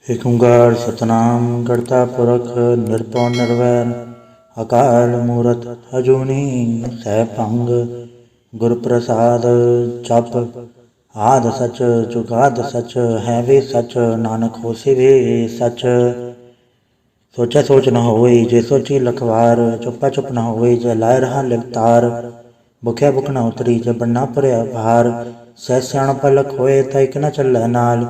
ਏਕ ਓਂਕਾਰ ਸਤਨਾਮ ਕਰਤਾ ਪੁਰਖ ਨਿਰਭਉ ਨਿਰਵੈਰ ਅਕਾਲ ਮੂਰਤ ਅਜੂਨੀ ਸੈਭੰਗ ਗੁਰ ਪ੍ਰਸਾਦ ਜਪ ਆਦਿ ਸਚ ਜੁਗਾਦ ਸਚ ਹੈ ਵੀ ਸਚ ਨਾਨਕ ਹੋਸੀ ਵੀ ਸਚ। ਸੋਚੈ ਸੋਚ ਨ ਹੋਈ ਜੇ ਸੋਚੀ ਲਖਵਾਰ ਚੁੱਪਾ ਚੁੱਪ ਨ ਹੋਈ ਜੇ ਲਾਇ ਰਹਾ ਲਿਵਤਾਰ। ਭੁਖਿਆ ਭੁਖ ਨ ਉਤਰੀ ਜੇ ਬੰਨਾ ਭਰਿਆ ਭਾਰ ਸਹਿ ਸਿਆਣਪ ਲਖ ਹੋਏ ਤਾਂ ਇਕ ਨ ਚੱਲੈ ਨਾਲ।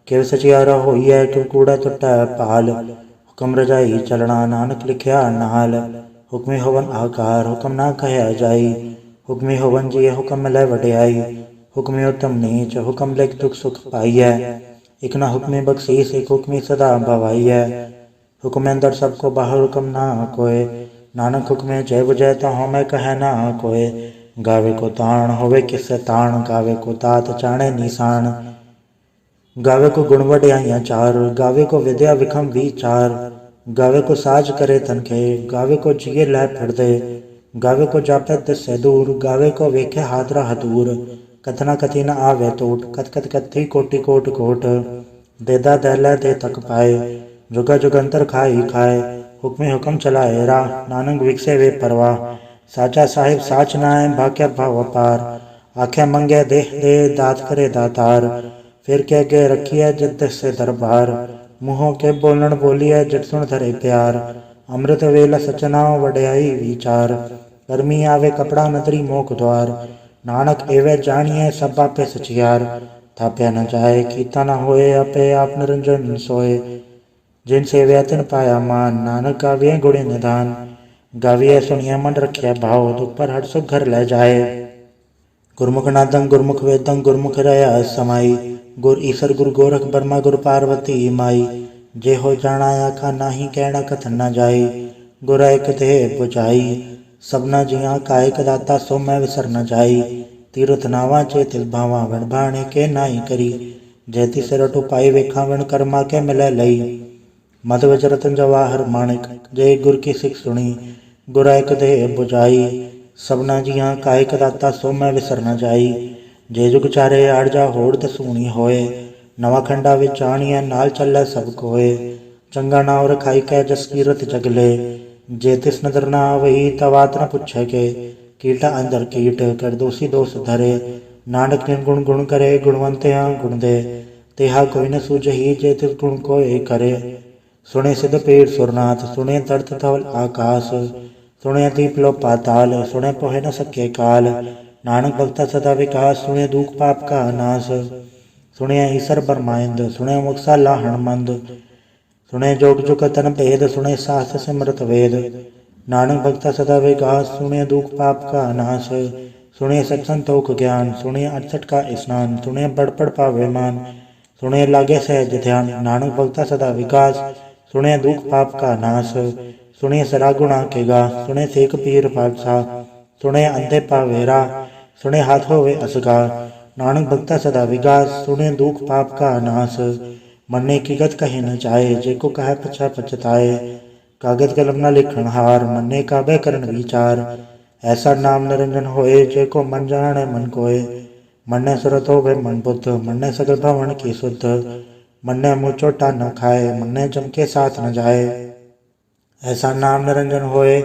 ਕਿਵ ਸਚਿਆਰਾ ਹੋਈਐ ਕਿਵ ਕੂੜਾ ਟੁੱਟੈ ਭਾਲ ਹੁਕਮ ਰਜਾਈ ਚਲਣਾ ਨਾਨਕ ਲਿਖਿਆ ਨਾਲ। ਹੁਕਮੀ ਹੋਵਨ ਆਕਾਰ ਹੁਕਮ ਨਾ ਕਹਿਆ ਜਾਈ ਹੁਕਮੀ ਹੋਵਨ ਜੀਅ ਹੁਕਮ ਮਿਲੈ ਵਡਿਆਈ। ਹੁਕਮੀ ਉਤਮ ਨੀਚ ਹੁਕਮ ਲਿਖ ਦੁਖ ਸੁਖ ਪਾਈਐ ਇਕ ਨਾ ਹੁਕਮੀ ਬਖਸ਼ੀਸ ਇਕ ਹੁਕਮੀ ਸਦਾ ਭਵਾਈਐ। ਹੁਕਮ ਅੰਦਰ ਸਭ ਕੋ ਬਾਹਰ ਹੁਕਮ ਨਾ ਕੋਏ ਨਾਨਕ ਹੁਕਮੇ ਜੈ ਬੁਝੈ ਤਾਂ ਹਉਮੈ ਕਹੈ ਨਾ ਕੋਏ। ਗਾਵੇ ਕੋ ਤਾਣ ਹੋਵੇ ਕਿਸੈ ਤਾਣ ਗਾਵੇ ਕੋ ਦਾਤ ਜਾਣੈ ਨੀਸਾਨ। ਗਾਵੇ ਕੋ ਗੁਣ ਵਡਿਆਈਆਂ ਚਾਰ ਗਾਵੇ ਕੋ ਵਿਦਿਆ ਵਿਖਮ ਵੀਚਾਰ। ਗਾਵੇ ਕੋ ਸਾਜ ਕਰੇ ਤਨਖੇ ਗਾਵੇ ਕੋ ਜੀਏ ਲੈ ਫਿਰਦੇ। ਗਾਵੇ ਕੋ ਜਾਪੈ ਦਿਸੈ ਦੂਰ ਗਾਵੇ ਕੋ ਵੇਖੈ ਹਾਦਰਾ ਹਦੂਰ। ਕਥਨਾ ਕਥੀ ਨ ਆਵੇ ਟੋਟ ਕਥ ਕਥ ਕਥੀ ਕੋਟਿ ਕੋਟ ਕੋਟ। ਦੇਦਾ ਦਹਿਲੇ ਦੇ ਤਕ ਪਾਏ ਜੁਗਾ ਜੁਗੰਤਰ ਖਾਈ ਖਾਏ। ਹੁਕਮੇ ਹੁਕਮ ਚਲਾਏ ਰਾਹ ਨਾਨਕ ਵਿਖਸੇ ਵੇ ਪਰਵਾਹ। ਸਾਚਾ ਸਾਹਿਬ ਸਾਚ ਨਾਇ ਭਾਖਿਆ ਭਵ ਅਪਾਰ। ਆਖਿਆ ਮੰਗਿਆ ਦੇਹ ਦੇ ਦਾਤ ਕਰੇ ਦਾਤਾਰ। ਫਿਰ ਕੇ ਅੱਗੇ ਰੱਖੀਐ ਜਿਤ ਦਿਸੈ ਦਰਬਾਰ। ਮੂੰਹੋਂ ਕੇ ਬੋਲਣ ਬੋਲੀਐ ਜਿਤ ਸੁਣ ਧਰੇ ਪਿਆਰ। ਅੰਮ੍ਰਿਤ ਵੇਲਾ ਸਚਨਾਉ ਵਡਿਆਈ ਵਿਚਾਰ। ਕਰਮੀ ਆਵੇ ਕਪੜਾ ਨਦਰੀ ਮੋਖ ਦੁਆਰ। ਨਾਨਕ ਏਵੈ ਜਾਣੀਐ ਸਭ ਆਪੇ ਸਚਿਆਰ। ਥਾਪਿਆ ਨ ਜਾਏ ਕੀਤਾ ਨ ਹੋਏ ਆਪੇ ਆਪ ਨਿਰੰਜਨ ਸੋਏ। ਜਿਨ ਸੇਵਿਆ ਤਿਨ ਪਾਇਆ ਮਾਨ ਨਾਨਕ ਗਾਵੀਐ ਗੁਣੇ ਨਿਧਾਨ। ਗਾਵੀਐ ਸੁਣੀਐ ਮਨ ਰਖਿਆ ਭਾਉ ਦੁਖ ਪਰ ਹਟ ਸੁਖ ਘਰ ਲੈ ਜਾਏ। ਗੁਰਮੁਖ ਨਾਦੰ ਗੁਰਮੁਖ ਵੇਦੰ ਗੁਰਮੁਖ ਰਹਾ ਸਮਾਈ। ਗੁਰ ਈਸਰ ਗੁਰ ਗੋਰਖ ਬਰਮਾ ਗੁਰ ਪਾਰਵਤੀ ਮਾਈ। ਜੇ ਹੋ ਜਾਣਾ ਆਖਾ ਨਾਹੀ ਕਹਿਣਾ ਕਥਨ ਨ ਜਾਈ। ਗੁਰ ਏਕ ਦੇਹ ਬੁਝਾਈ ਸਭਨਾ ਜੀਆਂ ਕਾ ਏਕ ਦਾਤਾ ਸੋ ਮੈਂ ਵਿਸਰ ਨ ਜਾਈ। ਤੀਰਥ ਨਾਵਾਂ ਚੇ ਤਿਲ ਭਾਵਾਂ ਵਣ ਭਾਣੇ ਕੇ ਨਾਹੀ ਕਰੀ। ਜੈ ਤਿਸ ਰਟੁ ਪਾਈ ਵੇਖਾਂ ਵਣ ਕਰਮਾ ਕੇ ਮਿਲੈ ਲਈ। ਮਦ ਵਿਚ ਰਤਨ ਜਵਾਹਰ ਮਾਣਿਕ ਜੇ ਗੁਰ ਕੀ ਸਿੱਖ ਸੁਣੀ। ਗੁਰ ਏਕ ਦੇਹ ਬੁਝਾਈ ਸਭਨਾ ਜੀਆਂ ਕਾ ਏਕ ਦਾਤਾ ਸੋ ਮੈਂ ਵਿਸਰ ਨ ਜਾਈ। ਜੇ ਜੁਗ ਚਾਰੇ ਆੜ ਜਾ ਹੋੜ ਦਸੂਣੀ ਹੋਏ। ਨਵਾਂ ਖੰਡਾ ਵਿੱਚ ਆਣੀਐ ਨਾਲ ਚੱਲੈ ਸਭ ਕੋਏ। ਚੰਗਾ ਨਾਉ ਰਖਾਈ ਕੈ ਜਸ ਕੀਰਤ ਜਗਲੇ। ਜੇ ਤਿਸ ਨਦਰ ਨਾ ਆਵਈ ਤਾਂ ਬਾਤ ਨ ਪੁੱਛੈ ਕੇ। ਕੀਟਾ ਅੰਦਰ ਕੀਟ ਕਰ ਦੋਸੀ ਦੋਸ ਧਰੇ। ਨਾਨਕ ਨਿਰਗੁਣ ਗੁਣ ਕਰੇ ਗੁਣਵੰਤਿਆਂ ਗੁਣ ਦੇ। ਤਿਹਾ ਕੋਈ ਨ ਸੂਝਈ ਜੇ ਤਿਸ ਗੁਣ ਕੋਇ ਕਰੇ। ਸੁਣੇ ਸਿਧ ਪੀਰ ਸੁਰਨਾਥ ਸੁਣੇ ਤਰਤ ਧਵਲ ਆਕਾਸ। ਸੁਣੇ ਦੀਪ ਲੋ ਪਾਤਾਲ ਸੁਣੇ ਪੋਹਿ ਨ ਸਕੇ ਕਾਲ। ਨਾਨਕ ਭਗਤਾ ਸਦਾ ਵਿਕਾਸ ਸੁਣੇ ਦੂਖ ਪਾਪ ਕਾ ਨਾਸ। ਸੁਣਿਆ ਈਸਰ ਬਰਮਾਇੰਦ ਸੁਣੇ ਮੁਕਸਾ ਲਾਹਣ ਮੰਦ। ਸੁਣੇ ਜੋਗ ਜੁਗ ਤਨ ਭੇਦ ਸੁਣੇ ਸਾਸ ਸਿਮਰਤ ਵੇਦ। ਨਾਨਕ ਭਗਤਾ ਸਦਾ ਵਿਕਾਸ ਸੁਣੇ ਦੁਖ ਪਾਪ ਕਾ ਨਾਸ। ਸੁਣੇ ਸਤ ਸੰਤੋਖ ਗਿਆਨ ਸੁਣੇ 68 ਕਾ ਇਸਨਾਨ। ਸੁਣੇ ਬੜ ਪੜ ਪਾਵੇ ਮਾਨ ਸੁਣੇ ਲਾਗੇ ਸਹਿਜ ਧਿਆਨ। ਨਾਨਕ ਭਗਤਾ ਸਦਾ ਵਿਕਾਸ ਸੁਣੇ ਦੁਖ ਪਾਪ ਕਾ ਨਾਸ। ਸੁਣੇ ਸਰਾ ਗੁਣਾ ਕੇ ਗਾ ਸੁਣੇ ਸੇਖ ਪੀਰ ਪਾਤਸ਼ਾਹ। ਸੁਣੇ ਅੰਧੇ ਪਾਵੇ ਰਾਹ ਸੁਣੇ ਹਾਥ ਹੋਵੇ ਅਸਗਾ। ਨਾਨਕ ਭਗਤਾ ਸਦਾ ਵਿਕਾਸ ਸੁਣੇ ਦੁਖ ਪਾਪ ਕਾ ਨਾਸ। ਮੰਨੇ ਕੀ ਗਤ ਕਹੇ ਨ ਜਾਏ ਜੇ ਕੋ ਕਹੈ ਪਛਾ ਪਛਤਾਏ। ਕਾਗਦ ਕਲਮ ਨ ਲਿਖਣ ਹਾਰ ਮੰਨੇ ਕਾਬੇ ਕਰਨ ਵਿਚਾਰ। ਐਸਾ ਨਾਮ ਨਿਰੰਜਨ ਹੋਏ ਜੇ ਕੋ ਮਨ ਜਾਣੈ ਮਨ ਕੋਏ। ਮੰਨੇ ਸੁਰਤ ਹੋਵੇ ਮਨ ਬੁੱਧ ਮੰਨੇ ਸਗਲ ਭਵਨ ਕੀ ਸੁਧ। ਮੰਨੇ ਮੂੰਹ ਚੋਟਾ ਨ ਖਾਏ ਮੰਨੇ ਜਮ ਕੇ ਸਾਥ ਨ ਜਾਏ। ਐਸਾ ਨਾਮ ਨਿਰੰਜਨ ਹੋਏ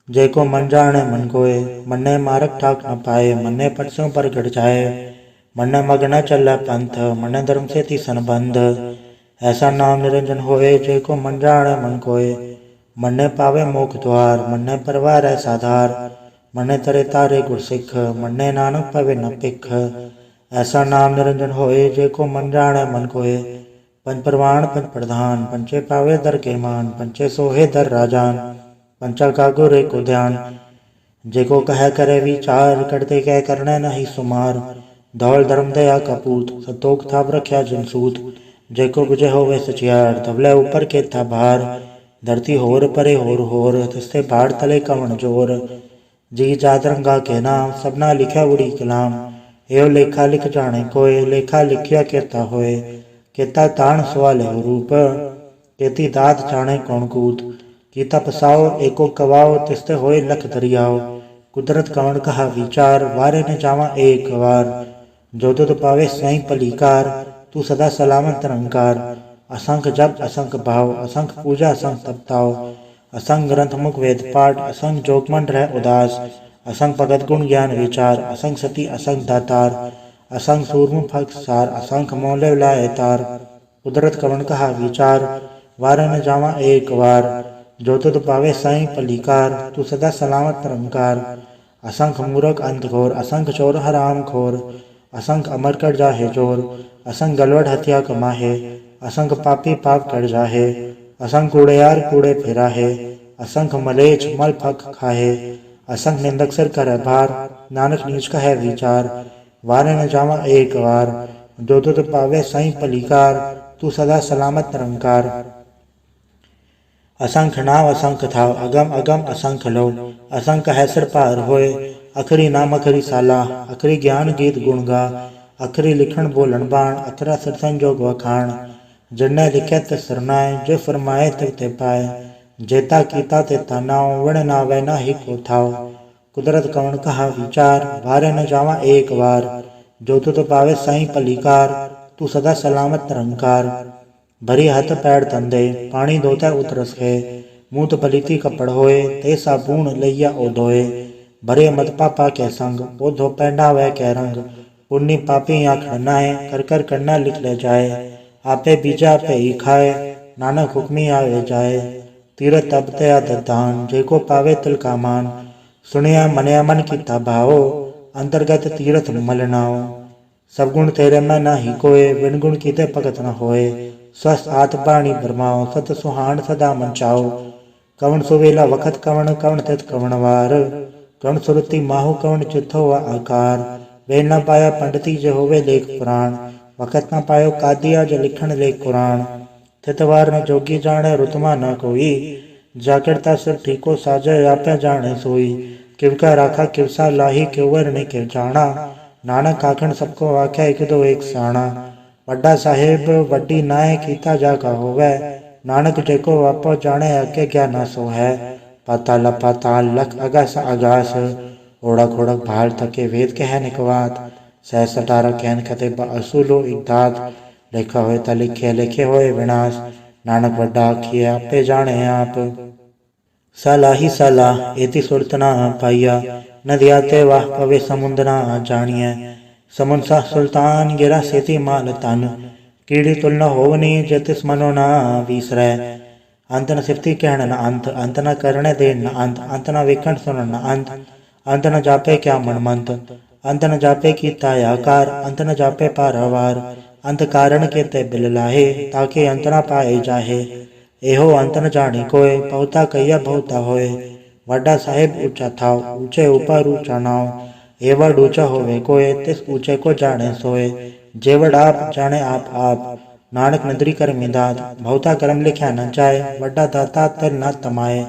ਜੇ ਕੋ ਮਨ ਜਾਣੈ ਮਨ ਕੋਏ। ਮੰਨੇ ਮਾਰਗ ਠਾਕ ਨ ਪਾਏ ਮੰਨੇ ਪਟ ਸਿਉ ਪ੍ਰਗਟ ਜਾਏ। ਮੰਨੇ ਮਗ ਨ ਚੱਲੈ ਪੰਥ ਮੰਨੇ ਧਰਮ ਸੇਤੀ ਸੰਬੰਧ। ਐਸਾ ਨਾਮ ਨਿਰੰਜਨ ਹੋਏ ਜੇ ਕੋ ਮਨ ਜਾਣੈ ਮਨ ਕੋਏ। ਮੰਨੇ ਪਾਵੇ ਮੋਖ ਦੁਆਰ ਮੰਨੇ ਪਰਵਾਰੈ ਸਾਧਾਰ। ਮੰਨੇ ਤਰੇ ਤਾਰੇ ਗੁਰ ਸਿੱਖ ਮੰਨੇ ਨਾਨਕ ਪਵੇ ਨ ਭਿਖ। ਐਸਾ ਨਾਮ ਨਿਰੰਜਨ ਹੋਏ ਜੇ ਕੋ ਮਨ ਜਾਣੈ ਮਨ ਕੋਏ। ਪੰਜ ਪ੍ਰਵਾਣ ਪੰਜ ਪ੍ਰਧਾਨ ਪੰਚੇ ਪਾਵੇ ਦਰ ਕੇ ਮਾਨ। ਪੰਚੇ ਸੋਹੇ ਦਰ ਰਾਜਾਨ ਪੰਚਾ ਕਾ ਗੁਰ ਏਕੋ ਧਿਆਨ। ਜੇ ਕੋ ਕਹਿ ਕਰੇ ਵਿਚਾਰ ਕਰਤੇ ਕਹਿ ਕਰਨੈ ਨਹੀਂ ਸੁਮਾਰ। ਧੌਲ ਧਰਮ ਦਇਆ ਕਪੂਤ ਸੰਤੋਖ ਥਾਪ ਰਖਿਆ ਜਿਨ ਸੂਤ। ਜੇ ਕੋ ਬੁਝੇ ਹੋਵੇ ਸਚਿਆਰ ਧਵਲੇ ਉਪਰ ਕੇਥਾ ਭਾਰ। ਧਰਤੀ ਹੋਰ ਪਰੇ ਹੋਰ ਹੋਰ ਤਿਸਤੇ ਭਾੜ ਤਲੇ ਕਵਣ ਜੋਰ। ਜੀ ਜਾਤ ਰੰਗਾ ਕੇ ਨਾਮ ਸਭਨਾ ਲਿਖਿਆ ਉੜੀ ਕਲਾਮ। ਏਉ ਲੇਖਾ ਲਿਖ ਜਾਣੇ ਕੋਏ ਲੇਖਾ ਲਿਖਿਆ ਕੇਤਾ ਹੋਏ। ਕੇਤਾ ਤਾਣ ਸਵਾਲਿਓ ਰੂਪ ਕੇਤੀ ਦਾਤ ਜਾਣੇ ਕੌਣ ਕੂਤ। ਕੀਤਾ ਪਸਾਓ ਏਕੋ ਕਵਾਓ ਤਿਸਤੇ ਹੋਏ ਲਖ ਦਰਿਆਓ। ਕੁਦਰਤ ਕਵਣ ਕਹਾ ਵਿਚਾਰ ਵਾਰੇ ਨ ਜਾਵਾਂ ਏਕ ਵਾਰ। ਜੋ ਤੁਧ ਪਾਵੇ ਸਈ ਭਲੀਕਾਰ ਤੂੰ ਸਦਾ ਸਲਾਮਤ ਨਿਰੰਕਾਰ। असंख जप असंख भाव, असंख पूजा असंख तपताओ, असंख ग्रंथ मुख वेद पाठ, असंख जोगमन रह उदास, असंख भगत गुण ज्ञान विचार, असंख सती असंख दातार, असंख सूरम फग सार, असंख मौले लाए तार। कुदरत कवन कहा विचार, वार न जावा एक वार, जो तुद पावे साई पलीकार, तू सदा सलामत निरंकार। असंख मूरख अंत घोर, असंख चोर हराम खोर, असंख अमर कर जाहे जोर, असंख गलवड हत्या कमाहे, असंख पापी पाप कर जाहे, असंख कूड़ेयार कूड़े फिराहे, असंख मलेच मल फक खाहे, असंख निंदक सिर कर भार, नानक नीच कहे विचार। वार न जावा एक वार, जो तुद पावे साई पलीकार, तू सदा सलामत निरंकार। असंख नाव असंख थाव, अगम अगम असंख लो, असंख है सिर पार होए, अखरी नाम अखरी साला, अखरी ज्ञान गीत गुण गा, अखरी लिखण बोलन बाण, अखरा सिर संजोग वखाण। जिन्ने लिखे ते सरनाए, जो फरमाए ते पाए, जेता कीता ते नाव, वण नावे ना ही को थाव। कुदरत कवन कहा विचार, वारे न जावा एक वार, जो तुद पावे साई पलीकार, तू सदा सलामत निरंकार। भरी हथ पैर तंदे, पानी धोता उतरस है, मूत पलीती कपड़ होए, ते साबून लैया ओ धोए। भरे मत पापा के संग, ओ धो पैंडा वह के रंग, पुण्य पापी आँख नाए, कर कर करना लिख ले जाए। आपे बीजा आपे ही खाए, नानक हुक्मी आवे जाए। तीरथ तब तया दान, जेको पावे तिल का मान, सुनिया मनया मन कीता भाओ, अंतर्गत तीरथ मलनाओ। सब गुण तेरे में ना ही कोय, बिन गुण कीते भगत न होए। स्वस्थ आत बाणी भरमाओ, सत सुहान सदा मन चाओ। कवन सुवेला वखत कवन, कवन तित कवन वार, कवन सुरति माहु कवन चित्थो व आकार। वेल न पाया पंडिती जो होवे लेख पुराण, वखत न पायो कादिया जो लिखण लेख कुरान। थितवार न जोगी जाने, रुतमा न कोई, जाकिरता सिर ठीको साजे, आपे जाने सोई। किवका राखा किवसा लाही, क्योवर ने किव जाना, नानक आखण सबको आख्या एक दो एक साणा। वड्डा साहेब वड्डी नाय, कीता जागा होवे, नानक जेको वापो जाने, आगे क्या ना सो है। पाताल पाताल लख अगास आगास, ओढ़क ओढ़क भाल थके वेद कह निकवात। सहस अठारह कहन कते असुलो एक दात, लिखा होए ता लिखे लिखे होए विनाश। नानक वड्डा आखिए आपे जाने आप, सलाही सलाह एति सुरत ना पाइया। नदिया ते वाह पवे समुंद ना जानिए, समुंद सा सुल्तान गिरा सेती माल तन। कीड़ी तुल न होवनी, जतिस मनो ना विसरै। अंत न सिफती कहण न अंत, अंत न करणे दे न अंत, अंत न वेखण सुनण न अंत, अंत न जापे क्या मनमंत, अंत न जापे कीता आकार, अंत न जापे पारावार। अंत कारण के ते बिल लाहे, ताके अंत न पाए जाहे। एहो अंत न जानी कोय, बहुता कहिया बहुता होए। वड्डा साहेब ऊंचा थाव, ऊंचे ऊपर ऊंचा नाव। एवड ऊंचा होवे कोय, तिस ऊंचे को जाने सोए। जेवड आप जाने आप, नानक नदरी कर मिदात। बहुता कर्म लिख्या न जाए, वड्डा दाता तर न तमाए।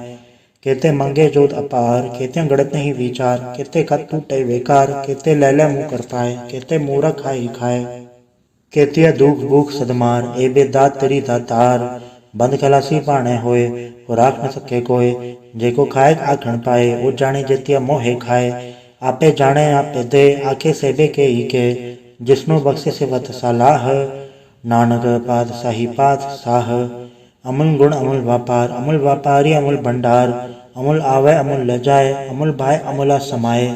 केते मंगे जोत अपार, केते गड़त नहीं विचार, केते खत टूटे बेकार, केते लैले मुँह कर पाए, केते मूरख खाई खाए। केतिया दुख भूख सदमार, ए बे दात तेरी दातार। बंद खलासी पाने होए, वो राख न सके कोय। जेको खाए आखण पाए, वो जाने जेतिया मोहे खाए। आपे जाने आपे दे, आखे सेबे के ही के, जिसनु बख्शे सेवत सलाह। नानक पातशाही पातशाह, अमूल गुण अमूल व्यापार, अमूल व्यापारी अमूल भंडार। अमूल आवे अमूल ल जाए, अमूल भाई अमूला समाए।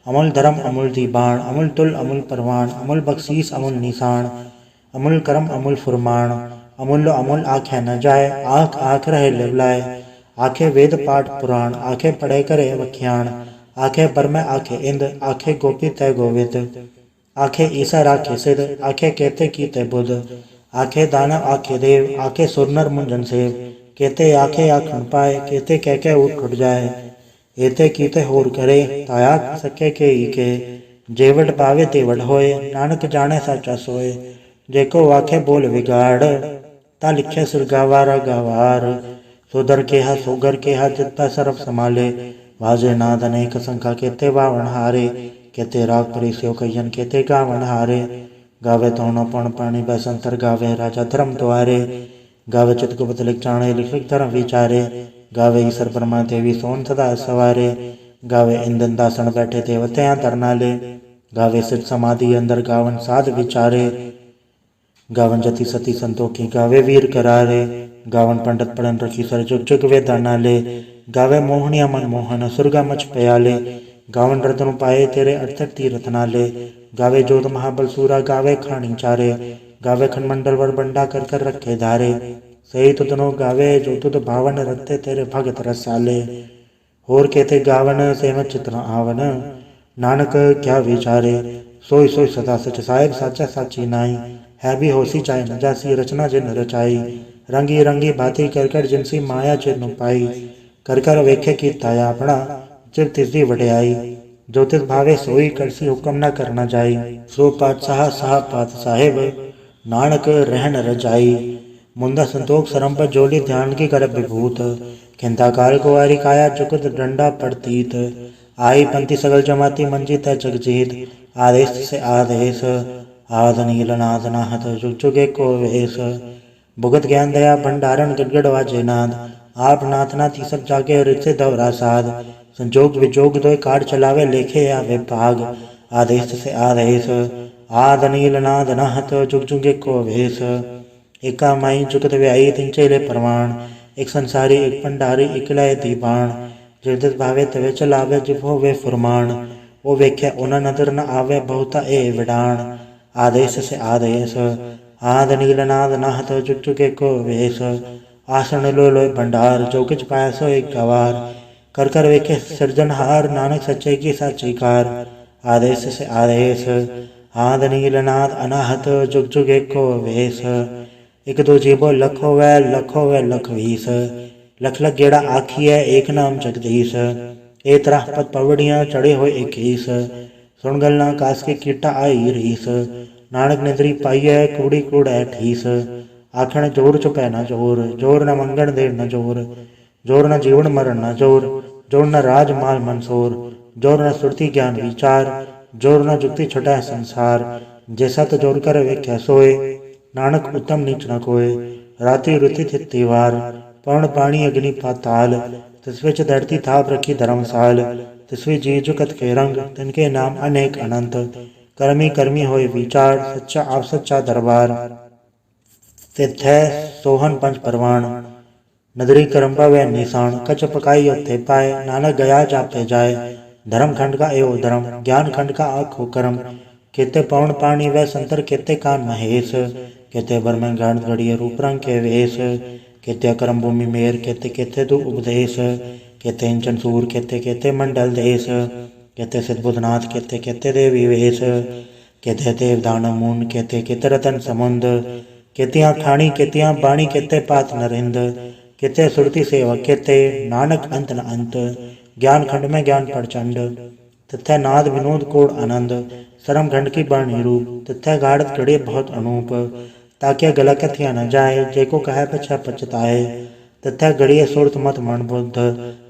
अमूल धर्म अमूल दीबाण, अमूल तुल अमूल परवान, अमूल बख्शीस अमूल निशान। अमूल कर्म अमूल फुरमाण, अमूल्य अमूल आख्या न जाए। आँख आँख रहे लिवलाए, आखे वेद पाठ पुराण, आखे पढ़े करे वख्याण। आखे बरमे आखे इंद, आखे गोपी तय गोविद। आखे ईसा आखे सिद्ध, आखे केते कीते बुध। आखे दानव आखे देव, आखे सुरनर मुंजन सेव। केते आखे आखण पाए, केते कह के उठ उठ जाए। एते कीते होर करे, ताया सके के ही के। जेवट पावे तेवट होए, नानक जाने साचा सोए। जेको आखे बोल विगाड़, ता लिखे सिर गवारा गवार। सुधर केहा सोगर केहा, जितना सरफ संभाले। वाजे नाद अनेक संख्या, केते वावण हारे। केते राग परिस्यो कयन, केते गावण हारे। गावे तोनो पण पाणी बैसंतर, गावे राजा धर्म द्वारे। गावे चित गुप्त लिख जाने, लिख लिख धर्म विचारे। गावे ईश्वर परमा देवी सोन सदा सवारे। गावे इंदन दासन बैठे देवत्या तरनाले। गावे सिद्ध समाधि अंदर, गावन साध विचारे। गावन जति सती संतोखी, गावे वीर करारे। गावन पंडित पढ़न रखी सर, जुग जुग वे दानाले। गावे मोहनिया मन मोहन, सुरगा मच प्याले। गावन रतन पाए तेरे अर्थक तीरथ नाले। गावे जोध महाबल सूरा, गावे खानी चारे। गावे खंडमंडल वर बंडा कर कर रखे धारे। सही तुतनो गावे जो तुद भावन, रखते तेरे भगत रसाले। होर कहते गावन सेम चित न आवन, नानक क्या विचारे। सोई सोई सदा सच साहेब, साचा साची नाई। है भी होसी चाहे न जासी, रचना जिन रचाई। रंगी रंगी भांति कर कर, जिनसी माया चिर पाई। कर कर वेखे की ताया अपना, जिव तिसदी वड्याई। जो तिस भावे सोई, करसी हुक्म न करना जाई। सो पातशाह साह पात साहेब, नानक रहन रजाई। मुंदा संतोख सरंप जोली, ध्यान की कर विभूत। खिंता काल कुवारी काया, चुकुत डंडा पड़तीत। आई पंथी सगल जमाती, मंजी तय जगजीत। आदेश से आदेश, आद नील नाद नाहत, जुग जुगे को वेश। भुगत ज्ञान दया भंडारण, गड़गड़ वाजे नाद। आप नाथ नाथी सब जागे, रिसे दवरा साध। संजोग विजोग दोय कार चलावे, लेखे आवे भाग। आदेश से आदेश, आद नील नाद नाहत, जुग जुगे को वेश। एका माई जुगत व्याई, तिन चेले प्रमाण। एक संसारी एक भंडारी, एक लय दीवान। जिरदिस भावे तवे चलावे, जिव होवे फुरमान। वो वेख्या उना नदर न आवे, बहुता ए विडाण। आदेश से आदेश, आद नील नाद नाहत, जुग जुगे को वेश। आसन लो लोय भंडार, जो किछ पाया सो एक गवार। कर कर वेखे सृजनहार, नानक सच्चे की साची कार। आदेश से आदेश, आद नील नाद अनाहत, जुग जुगे को वेश। एक दो जीवो लख होवै, लख होवै लख वीस। लख लख गेड़ा आखिए, एक नाम जगदीश। ए तरह पद पवड़ियाँ, चढ़े हुए इक्कीस। सुन गलना कास के कीटा आई रीस। नानक निद्री पाइय, कूड़ी कूड़ है ठीस। आखण जोर चुपै न जोर, जोर न मंगण देर न जोर। जोर न जीवन मरण न जोर, जोर न राज माल मंसूर। जोर न सुरति ज्ञान विचार, जोर न जुक्ति छुटै संसार। जैसा तो जोर कर वेख्या सोए, नानक उत्तम नीच न कोय। राति रुति थिति वार, पवन पानी अग्नि पाताल। तिसवे च धरती थाप रखी धर्मसाल। तिसवे जी जुकत के रंग, तिनके नाम अनेक अनंत। कर्मी कर्मी होए विचार, सच्चा आप सच्चा दरबार। तिथै सोहन पंच परवान, नदरी करम्बा व निशान। कच पकाई उत्थे पाए, नानक गया जापे जाए। धर्म खंड का एवं धर्म, ज्ञान खंड का आखो कर्म। केते पवन पानी व संतर, केते कान महेश। केते बर में गान घड़िए, रूप रंग के वेश। केते करम भूमि मेर, केते केते दु उपदेश। केते इंचन सूर, केते केते मंडल देश। केते सिद्ध बुधनाथ, केते केते देवी वेश। केते देव दानव मून, केते केते रतन समुंद। केतियाँ खाणी केतियाँ बाणी, केते पात नरिंद। केते सुरति सेवक, केते नानक अंत न अंत। ज्ञान खंड में ज्ञान प्रचंड, तथै नाद विनोद कोड आनंद। सरम खंड की बाणी रूप, तथै गाढ़त गढ़े बहुत अनूप। ताकि गला कथिया न जाए, जेको कहे पछा पछताए। तथै गढ़िए सुरत मत मन बुद्ध,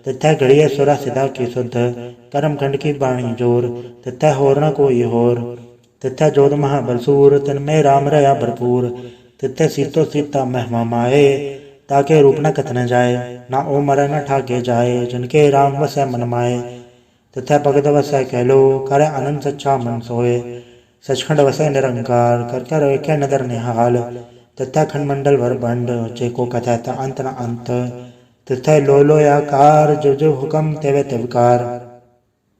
तथै गढ़िए सुरा सिधा की शुद्ध। कर्म खंड की बाणी जोर, तथै होर न कोई होर। तथै जोध महाबलसूर, तन्मय राम रया भरपूर। तिथे सीतो सीता महिमा माए, ताके रूप न कथन जाए। ना ओ मर न ठाके जाए, जिनके राम वसै मन माए। तथा भगत वसै कहलो, करे आनंद सच्चा मन सोए। सचखंड वसै निरंकार, कर कर वेखे नदर निहाल। तथा खंड मंडल भर बंड, जेको कथै ता अंत न अंत। तिथे लो लो आकार, जो जो हुक्म तेवे तिवकार।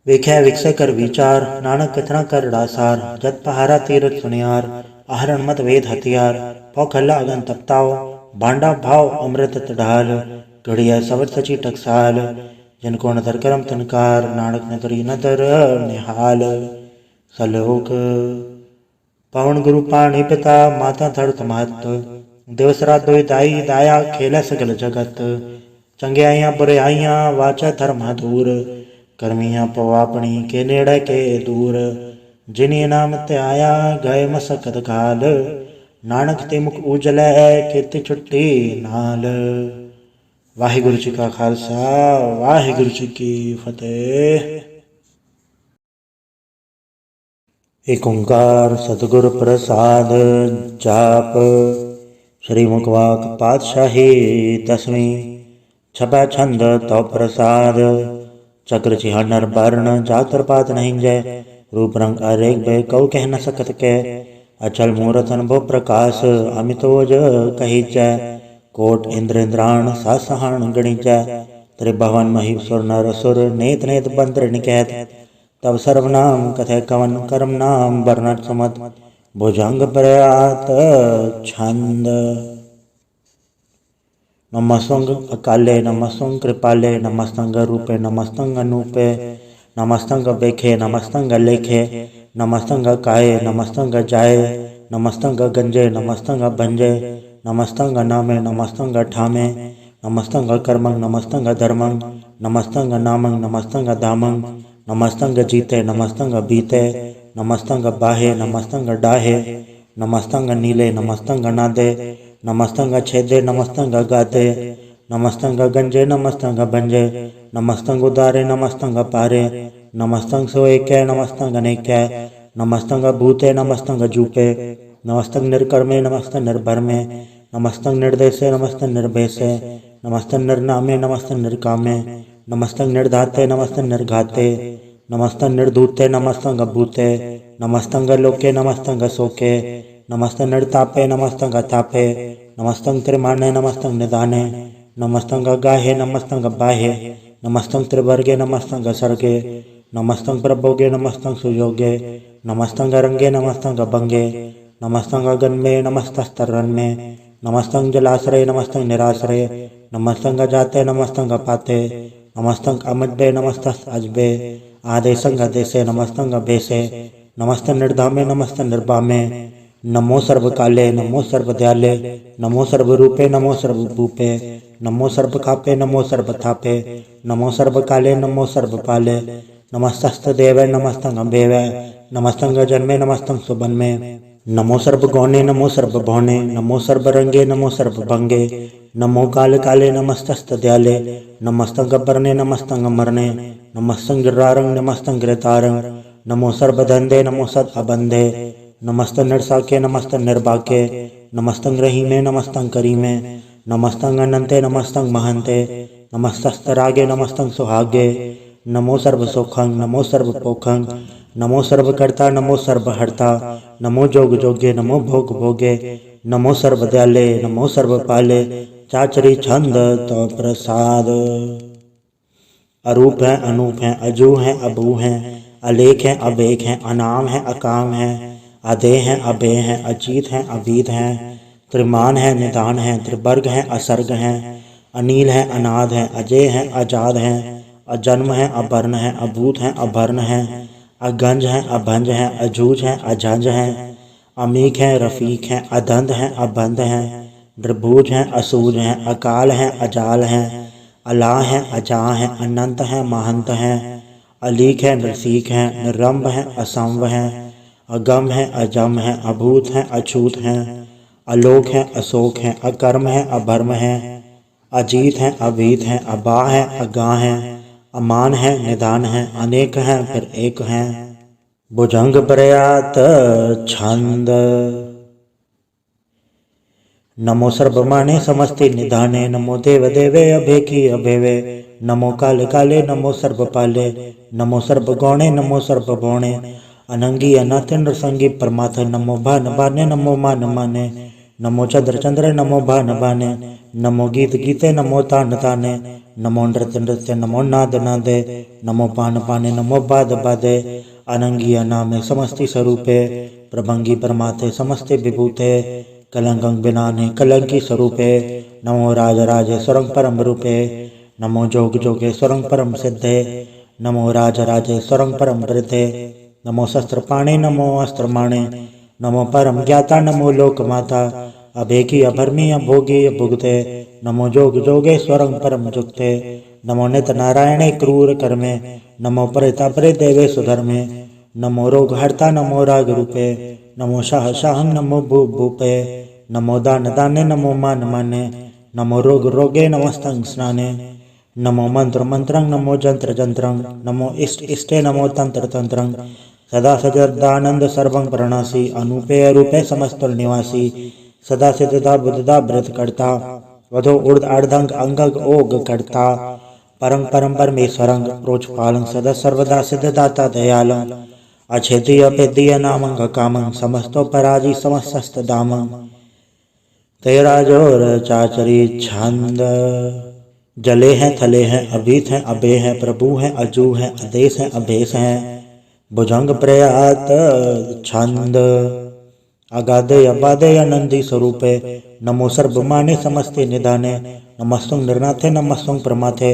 वेख्या विकसै कर विचार, नानक कथना कर डासार। जत पहारा तीरथ सुनियार, आहरण मत वेद हथियार। पौ खल्ला अगन तपताओ, भांडा भाव अमृत ढाल। घड़िया सबर सची टकसाल, जिनको नदर करम तनकार। नानक नदरी नदर निहाल। सलोक पवन गुरु पाणी पिता, माता धरत महत। दिवसरा दोई दाई, दाया खेल सगल जगत। चंगियाइयां बुराइयां, वाचा धर्म दूर। कर्मियां पवापणी, के नेड़े के दूर। जिन्हें नाम ते आया, गए मसकत काल। नानक ते मुख उजलै, केते छुट्टी नाल। वाहिगुरु जी का खालसा, वाहिगुरु जी की फतेह। एक ओंकार सतगुर प्रसाद जाप। श्री मुखवाक पातशाही दसवीं, छपै छंद तो प्रसाद। चक्र चिहा नर वर्ण, जातर पात नहीं जय। रूप रंग अरेख बे, कऊ कह न सकत के। अचल मूरत अनुभव प्रकाश अमितोज कहीचै कोट इंद्र इंद्राण सासहान गणिचै त्रिभवन महीश्वर नर असुर नेत नेत बंद्र निकैत तब सर्वनाम कथय कवन कर्म नाम वर्णत सुमत भुजंग प्रयात छंद। नमस्तंग अकाले नमस्तंग कृपाले नमस्तंग रूपे नमस्तंग अनूपे नमस्तंग बेखे नमस्तंग लेखे नमस्तंग काये नमस्तंग जाए नमस्तंग गंजे नमस्तंग भंजे नमस्तंग नामे नमस्तंग ठामे नमस्तंग कर्मंग नमस्तंग धर्मंग नमस्तंग नामंग नमस्तंग धामंग नमस्तंग जीते नमस्तंग बीते नमस्तंग बाहे नमस्तंग डाहे नमस्तंग नीले नमस्तंग नादे नमस्तंग छेदे नमस्तंग गाते नमस्तंग गंजे नमस्तंग भंजे नमस्तंग उदारे नमस्तंग पारे नमस्तंग सोएकै नमस्तंग अनेकै नमस्तंग भूते नमस्तंग जूपे नमस्तंग निर्कर्मे नमस्तंग निर्भरमे नमस्तंग निर्देशे नमस्तंग निर्भेसे नमस्तंग निर्नामे नमस्तंग निर्कामे नमस्तंग निर्धाते नमस्तंग निर्घाते नमस्तंग निर्धूते नमस्तंग भूते नमस्तंग लोके नमस्तंग शोके नमस्तंग निर्तापे नमस्तंग तापे नमस्तंग त्रिमाने नमस्तंग निदाने नमस्तंग गाहे नमस्तंग बाहे नमस्तंग त्रिवर्गे नमस्तंग सर्गे नमस्तंग प्रभोगे नमस्तंग सुयोगे नमस्तंग रंगे नमस्तंग भंगे नमस्तंग गन्मे नमस्तस्तरन्मे नमस्तंग जलाश्रय नमस्तंग निराश्रय नमस्तंग जाते नमस्तंग पाते नमस्तंग अमद्बे नमस्तस्त अजबे आदेशंग देशे नमस्तंग भेसे नमस्तंग निर्धामे नमस्तंग निर्भामे नमो सर्वकाले नमो सर्वदयाले नमो सर्वरूपे नमो सर्वभूपे नमो सर्वखापे नमो सर्वथापे नमो सर्वकाले नमो सर्वपाले नमस्तस्तदेव नमस्तंग अम्बेवै नमस्तंग जन्मे नमस्तंग सुबन्मे नमो सर्वगौणे नमो सर्वभौणे नमो सर्वरंगे नमो सर्वभंगे नमो काल काले नमस्तस्तदयाले नमस्तंग बरने नमस्तंग मरने नमस्तंग गिरारंग नमस्तंग गिरतारंग नमो सर्वधंधे नमो सद अबंधे नमस्तंग निर्साके नमस्तंग निर्बाके नमस्तंग रहीमे नमस्तंग करीमे नमस्तंग अनंते नमस्तंग महंते नमस्तस्तरागे नमस्तंग सुहागे नमो सर्वसुखंग नमो सर्वपोखंग नमो सर्वकर्ता नमो सर्वहर्ता नमो जोग जोगे नमो भोग भोगे नमो सर्वदयाले नमो सर्वपाले चाचरी छंद तो प्रसाद। अरूप है अनूप है अजू है अबू है अलेख है अबेख है अनाम है अकाम है अधे हैं अभे हैं अजीत हैं अवीत हैं त्रिमान है निदान है त्रिवर्ग है असर्ग है अनील है अनाद है अजय है अजाद है अजन्म है अभर्ण है अभूत है अभर्ण है अगंज है अभंज है अजूज है अजंज है अमीक है रफीक है अदंध है अबंध है द्रभुज है असूज है अकाल है अजाल है अला है अजा है अनंत है महंत है अलीक है नरसीक है निरंब है असंव है अगम है अजम है अभूत है अछूत है अलोक है अशोक है अकर्म है अभर्म है अजीत है अभीत है अबा है अगा है अमान है निदान है अनेक है फिर एक है। भुजंग प्रयात छंद। नमो सर्वमाने समस्ते निधाने नमो देव देवे अभे की अभेवे नमो काले काले नमो सर्वपाले नमो सर्वगौणे नमो सर्वभौणे अनंगी अनाथ नृसंगी परमाथ नमो भान भाने नमो मान माने नमो चंद्र चंद्र नमो भान भाने नमो गीत गीते नमो तान ताने नमो नृत्य नृत्य नमो नाद नादे नमो पान पाने नमो बाद बादे अनंगी अनामे समस्ति स्वरूपे प्रभंगी परमाते समस्ते विभूते कलंकं बिनाने कलंकी स्वरूपे नमो राज राजे स्वरंग परम रूपे नमो जोग जोगे स्वरंग परम सिद्धे नमो राज राजे स्वरंग परम वृद्धे नमो शस्त्र पाणे नमो अस्त्र माणे नमो परम ज्ञाता नमो लोक माता अभेकी अभर्मी अभोगी अभुगते नमो जोग जोगे स्वरंग परम जुगते नमो नित नारायणे क्रूर कर्मे नमो परिता परे देवे सुधर्मे नमो रोग हरता नमो राग रूपे नमो शाह शाहं नमो भू भूपे नमो दान दाने नमो मान माने नमो रोग रोगे नमस्तंग स्नाने नमो मंत्र मंत्रं नमो जंत्र जंत्रं नमो इष्ट इष्टे नमो तंत्र तंत्रं सदा सजदानंद सर्वं प्रणासी अनूपे अरूपे समस्तुल निवासी सदा सिद्धता बुद्धता व्रत करता वधो उर्द अर्धंग अंगग ओग करता परं परम परमेश्वरं प्रोचपालं सदा सर्वदा सिद्धदाता दयालं अछेदीय अपेदीय नामंग कामं समस्तो पराजी समस्त दामं तेरा जोर चाचरी छंद। जले हैं थले हैं अभीत हैं अबे हैं प्रभु हैं अजू हैं आदेश हैं अभेश हैं भुजंग प्रयात छंद। अगाधे अबाधे आनंदी स्वरूपे नमो सर्वमाने समस्ते निधाने नमस्तुं निर्नाथे नमस्तुं प्रमाथे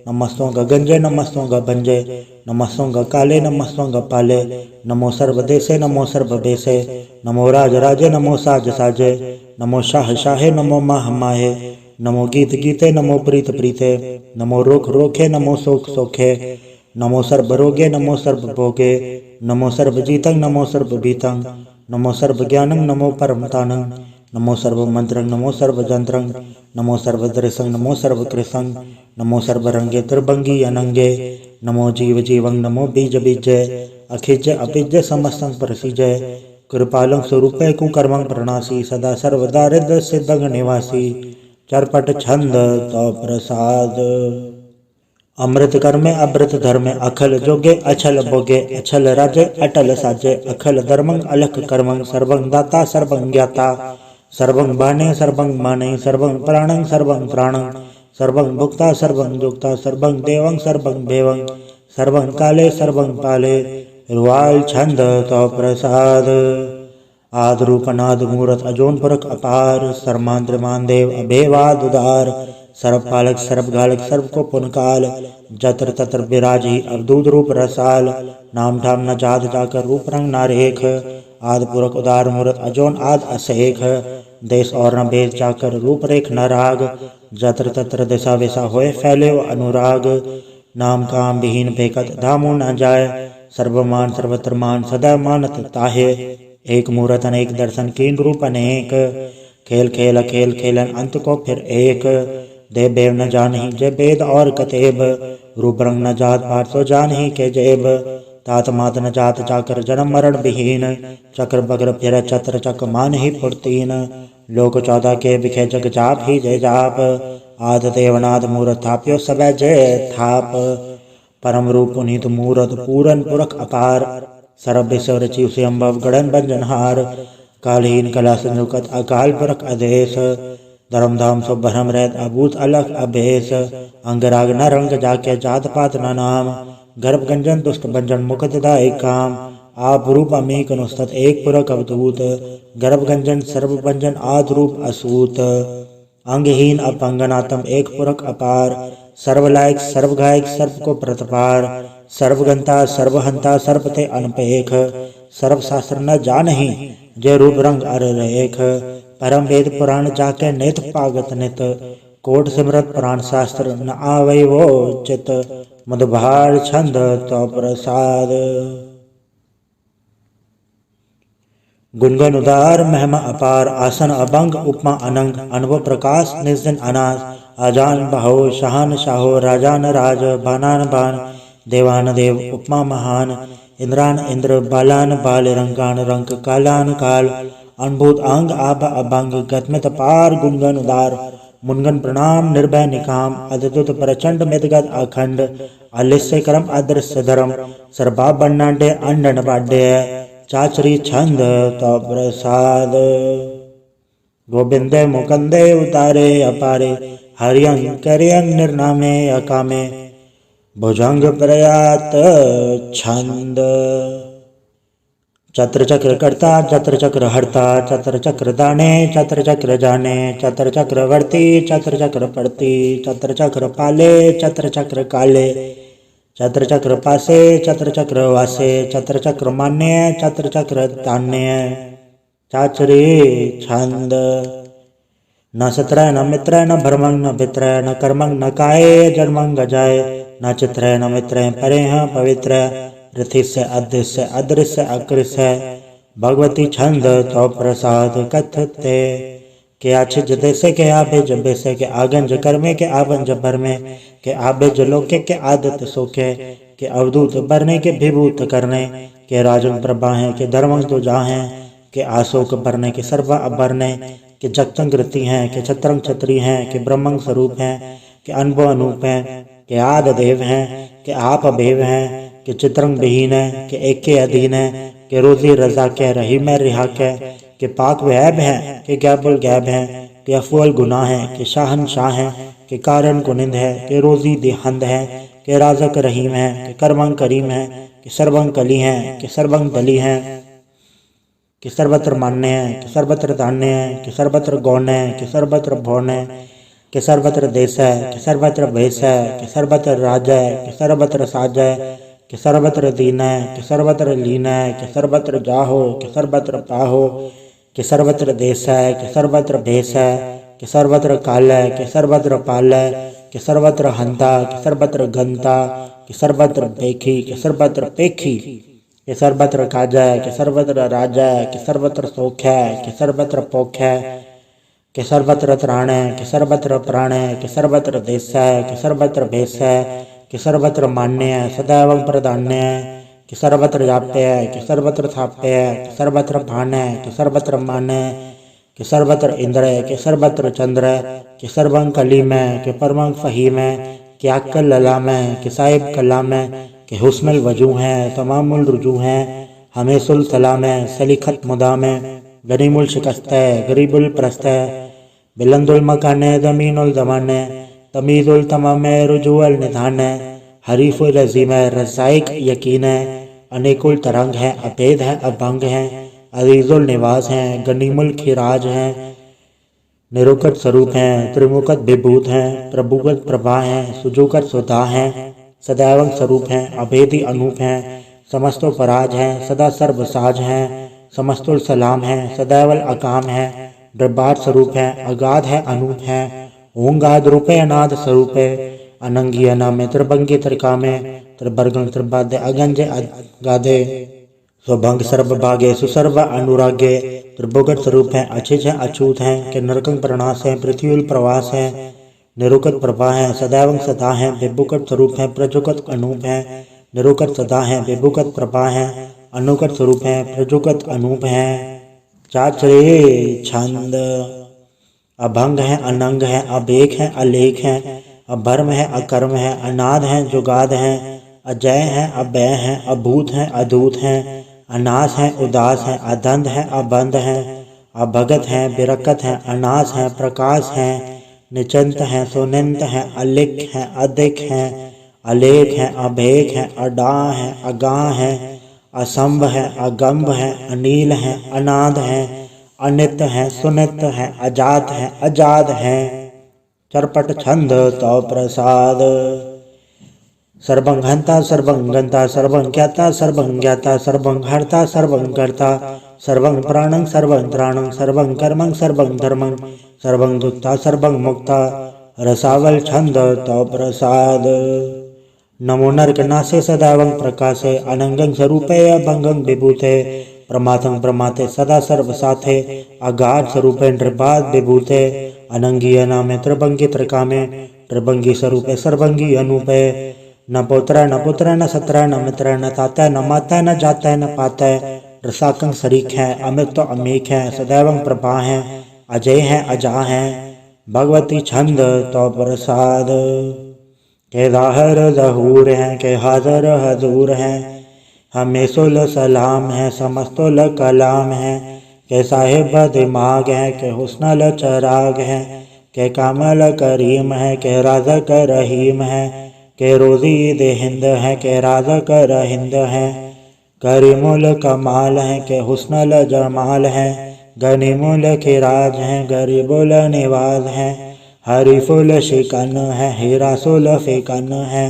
नमस्तुं गगंजे नमस्तुं गभंजे नमस्तुं गकाले नमस्तुं गपाले नमो सर्वदेशे नमो सर्वदेशे नमो राजराजे नमो साज साजे नमो शाह शाहे नमो माह माहे नमो गीत गीते नमो प्रीत प्रीते नमो रोख रोखे नमो सोख सोखे नमो सर्वरोगे नमो सर्वभोगे नमो सर्वजीतं नमो सर्वभीतं नमो सर्वज्ञानं नमो परमतानं नमो सर्वमंत्रं नमो सर्वजंत्रं नमो सर्वदृशं नमो सर्वकृशं नमो सर्वरंगे त्रिभंगी अनंगे नमो जीव जीवं नमो बीज बीजे अखिज अपिज समस्तं प्रसिजय कृपालं स्वरूपे कुकर्मं प्रणासी सदा सर्वदारिद्र सिद्धंग निवासी चरपट छंद तो प्रसाद। अमृत कर्मे अमृत धर्मे अखल जोगे अछल भोगे अछल राजे अटल साजे अखल धर्मं अलख कर्मं सर्वं दाता सर्वं ज्ञाता सर्वं बाणे सर्वं माने सर्वं प्राणं सर्वं प्राणं सर्वं भुक्ता सर्वं जुक्ता सर्वं देवं सर्वं देवं सर्वं काले सर्वं पाले रुवाल छंद तो प्रसाद। आद रूपनाद मूरत अजोन पुरख अपार सर्मांद्रमान देव अभेवाद उदार सर्वपालक सर्वघालक सर्व को पुनकाल जत्र तत्र विराजी अवधूत रूप रसाल नाम ठाम न जात जाकर रूप रंग नारेख आद पुरख उदार मूरत अजोन आद असेख देश और न भेद जाकर रूप रेख न राग जत्र तत्र दिशा विशा होए फैले वो अनुराग नाम काम विहीन भेकत धामो न जाय सर्वमान सर्वत्र मान सदा मानत ताहे एक मूरत अनेक दर्शन कीन रूप अनेक खेल खेल अखेल खेलन अंत को फिर एक देव बेव न जानही जय वेद और कतेब रूप रंग न जात पाठ सो जानही के जेब तात मात न जात जाकर जन्म मरण विहीन चक्र बग्र फिर छत्र चक मान ही फुर्तीन लोक 14 के बिखे जग जाप ही जय जाप आद देवनाद मूरत थाप्यो सब जय थाप परम रूप पुनीत मूरत पूरन पुरख अपार सर्व विश्व रचि स्वयंभव गणन बंजनहार कालहीन कला संजुकत अकाल पुरख आदेश धर्मधाम सो भरम रहत अभूत अलग अभेश अंगराग न रंग जाके जात पात न नाम गर्भ गंजन दुष्ट भंजन मुख दाय काम आप रूप अमीक अनुस्तत एक पुरख अवधूत गर्भ गंजन सर्व भंजन आद रूप असूत अंगहीन अपंगनातम एक पुरख अपार सर्वलायक सर्वगायक सर्व को प्रतिपार सर्वगंता सर्वहंता सर्वते अनपेख सर्व शास्त्र न जानहि जय रूप रंग अर रेख परम वेद पुराण जाके नित पागत नित कोट सिमरत पुराण शास्त्र न आवै वो चित मधुभार छंद तो प्रसाद। गुणगन उदार महिमा अपार आसन अभंग उपमा अनंग अनुभव प्रकाश निर्जन अनास आजान बहो शाहन शाहो राजान राज बानान बान देवान देव उपमा महान इंद्रान इंद्र बालान बाल रंगान रंग कालान काल अनुभूत अंग आब अभंग गतमित पार गुणगन उदार मुनगन प्रणाम निर्भय निकाम अद्भुत प्रचंड मितगत अखंड अलिस्य क्रम अदृश्य धर्म सर्वा बन्नाडे अंडन बाड्य चाचरी छंद तो प्रसाद। गोविंदे मुकंदे उतारे अपारे हरियं करियं निर्नामे अकामे भुजंग प्रयात छंद। चत्र चक्र कर्ता चत्र चक्र हरता चत्र चक्र दाने चत्र चक्र जाने चत्र चक्र वर्ती चत्र चक्र पड़ती चत्र चक्र पाले चत्र चक्र काले चत्र चक्र पासे चत्र चक्र वासे चत्र चक्र मान्य चत्र चक्र तान्य चाचरी छंद। न सत्र न मित्र न भरमंग न भित्र न कर्मंग न काये जन्मंग गजाए न चित्र न मित्र परे पवित्र पृथ्वी से अदृश्य अदृश्य अकृष्य भगवती छंद तो प्रसाद कथते के आछिज देसे के आबे जबे से के आगंज कर्मे के आबंज भरमे के आबे जलोके के आदत सोके के अवधूत बरने के विभूत करने के राजन प्रभा है के धर्मंग तो जा हैं के आशोक भरने के सर्वा अभरने के जगतंकृति हैं के छत्रंग छत्री हैं के ब्रह्मंग स्वरूप हैं के अनुभव अनूप हैं के आद देव हैं के आप अभेव हैं कि चित्रंग बहीन है, कि एक के अधीन है, कि रोजी रजा के रहीम रिहा के पाक वैब है, कि गैबुल गैब है, कि अफवल गुनाह है, कि शाहन शाह है, कि कारण कुनिंद है, कि रोजी देहंद है, कि राजक रहीम है, कि करमंग करीम है, कि सरबंग कली है, कि सरबंग दली है, कि सर्वत्र मान्य है, कि सर्वत्र धान्य है, कि सर्वत्र गौण है, कि सर्वत्र भौन है, कि सर्वत्र देश है, कि सर्वत्र भेष है, कि सर्वत्र राज है, कि सर्वत्र साज है, कि सर्वत्र दीन है, कि सर्वत्र लीन है, कि सर्वत्र जाहो, कि सर्वत्र पाहो, कि सर्वत्र देश है, कि सर्वत्र भेष है, कि सर्वत्र काल है, कि सर्वत्र पाल है, कि सर्वत्र हंता, कि सर्वत्र गंता, कि सर्वत्र पेखी, कि सर्वत्र पेखी, कि सर्वत्र काजा है, कि सर्वत्र राजा है, कि सर्वत्र सौख है, कि सर्वत्र पौख है, कि सर्वत्र त्राण है, कि सर्वत्र प्राण है, कि सर्वत्र देश है, कि सर्वत्र भेष है, कि सर्वत्र मान्य है, सदैव प्रधान्य है, कि सर्वत्र जाप्य है, कि सर्वत्र थाप्य है, कि सर्वत्र भान है, कि सर्वत्र मान है, कि सर्वत्र इंद्र है, कि सर्वत्र चंद्र है, कि सर्वंग कलीम है, कि परमंग फहीम है, कि अक्कल ललाम है, कि साहिब कलाम है, कि हुस्नुल वजू है, तमामुल रुजू है, हमेशुल सलाम है, सलीखत मुदाम है, गनीमुल शिकस्त है, गरीबुल प्रस्त है, बिलंदुल मकान है, जमीनुल जमान है, तमीजुल तमाम है, रुजुअल निधान है, हरीफुल अजीम है, रसाइक यकीन है, अनेकुल तरंग है, अभेद है, अभंग है, अजीजुल निवास है, गनीमुल खिराज है, निरुकट स्वरूप हैं, त्रिमुखत विभूत हैं, प्रभुगत प्रभा हैं, सुजोकर सुधा हैं, सदैव स्वरूप हैं, अभेदी अनूप हैं, समस्तो पराज हैं, सदा सर्वसाज हैं, समस्तुल सलाम हैं, सदैवल अकाम हैं, द्रबार स्वरूप हैं, अगाध है, अनूप हैं, ओंगाद रूपे अनाद स्वरूप है, अनंगी अनामे त्रिभंगी त्रिकामे त्रिभर्गं त्रिबादे अगंजे अगाधे स्वभंग सर्वभागे सुसर्व अनुरागे त्रिभुगत स्वरूप हैं, अचिज हैं, अछूत हैं, कि नरकंग प्रणास हैं, पृथ्वी प्रवास हैं, निरुकत प्रभा हैं, सदैव सदा हैं, विभुकट स्वरूप हैं, प्रजुकत अनूप हैं, निरुकत सदा हैं, विभुकत प्रभा हैं, अनुकट स्वरूप हैं, प्रजुकत अनूप हैं। चाचरे छंद अभंग हैं, अनंग हैं, अबेक हैं, अलेख हैं, अभर्म है, अकर्म है, अनाद हैं, जुगाद हैं, अजय हैं, अभय हैं, अभूत हैं, अदूत हैं, अनास हैं, उदास हैं, अधंध हैं, अबंध हैं, अभगत हैं, बिरकत हैं, अनास हैं, प्रकाश हैं, निचंत हैं, सुनिंत हैं, अलिख हैं, अधिक हैं, अलेख हैं, अभेक हैं, अडा हैं, अगाह हैं, असंभ हैं, अगंभ हैं, अनील हैं, अनाद हैं, अनित हैं, सुनित हैं, अजात हैं, अजाद हैं। चरपट छंद तो प्रसाद सर्वं हंता सर्वं गंता सर्वं ज्ञाता सर्वं ज्ञाता सर्वं हर्ता सर्वं कर्ता सर्वं प्राणं सर्वं त्राणं सर्वं कर्मं सर्वं धर्मं सर्वं दुक्ता सर्वं मुक्ता रसावल छंद तो प्रसाद नमो नरकनासे सदावं प्रकाशे अनंगं स्वरूपे अभंगं विभूते प्रमाथं प्रमाते सदा सर्वसाथे अगाध स्वरूपे नृपाद विभूते अनंगी अनामे त्रिभंगी त्रिकामे त्रिभंगी स्वरूपे सर्वंगी अनूपे न पुत्र न पुत्र न सत्र न मित्र न ताता न माता न जाता न पाता रसाकंग शरीक है अमित तो अमीक है सदैव प्रभा है अजय है अजा है भगवती छंद तो प्रसाद के दाहर जहूर है के हाजर हजूर है हमेशुल सलाम है समस्तुल कलाम है के साहिब दिमाग है के हुस्नल चराग है के कामल करीम है के राजक रहीम है के रोजी दे हिंद है के राजक रहिंद है करीमुल कमाल है के हुस्नल जमाल है गनीमुल खिराज है गरीबुल निवाज है हरीफुल शिकन है हीरासुल फिकन है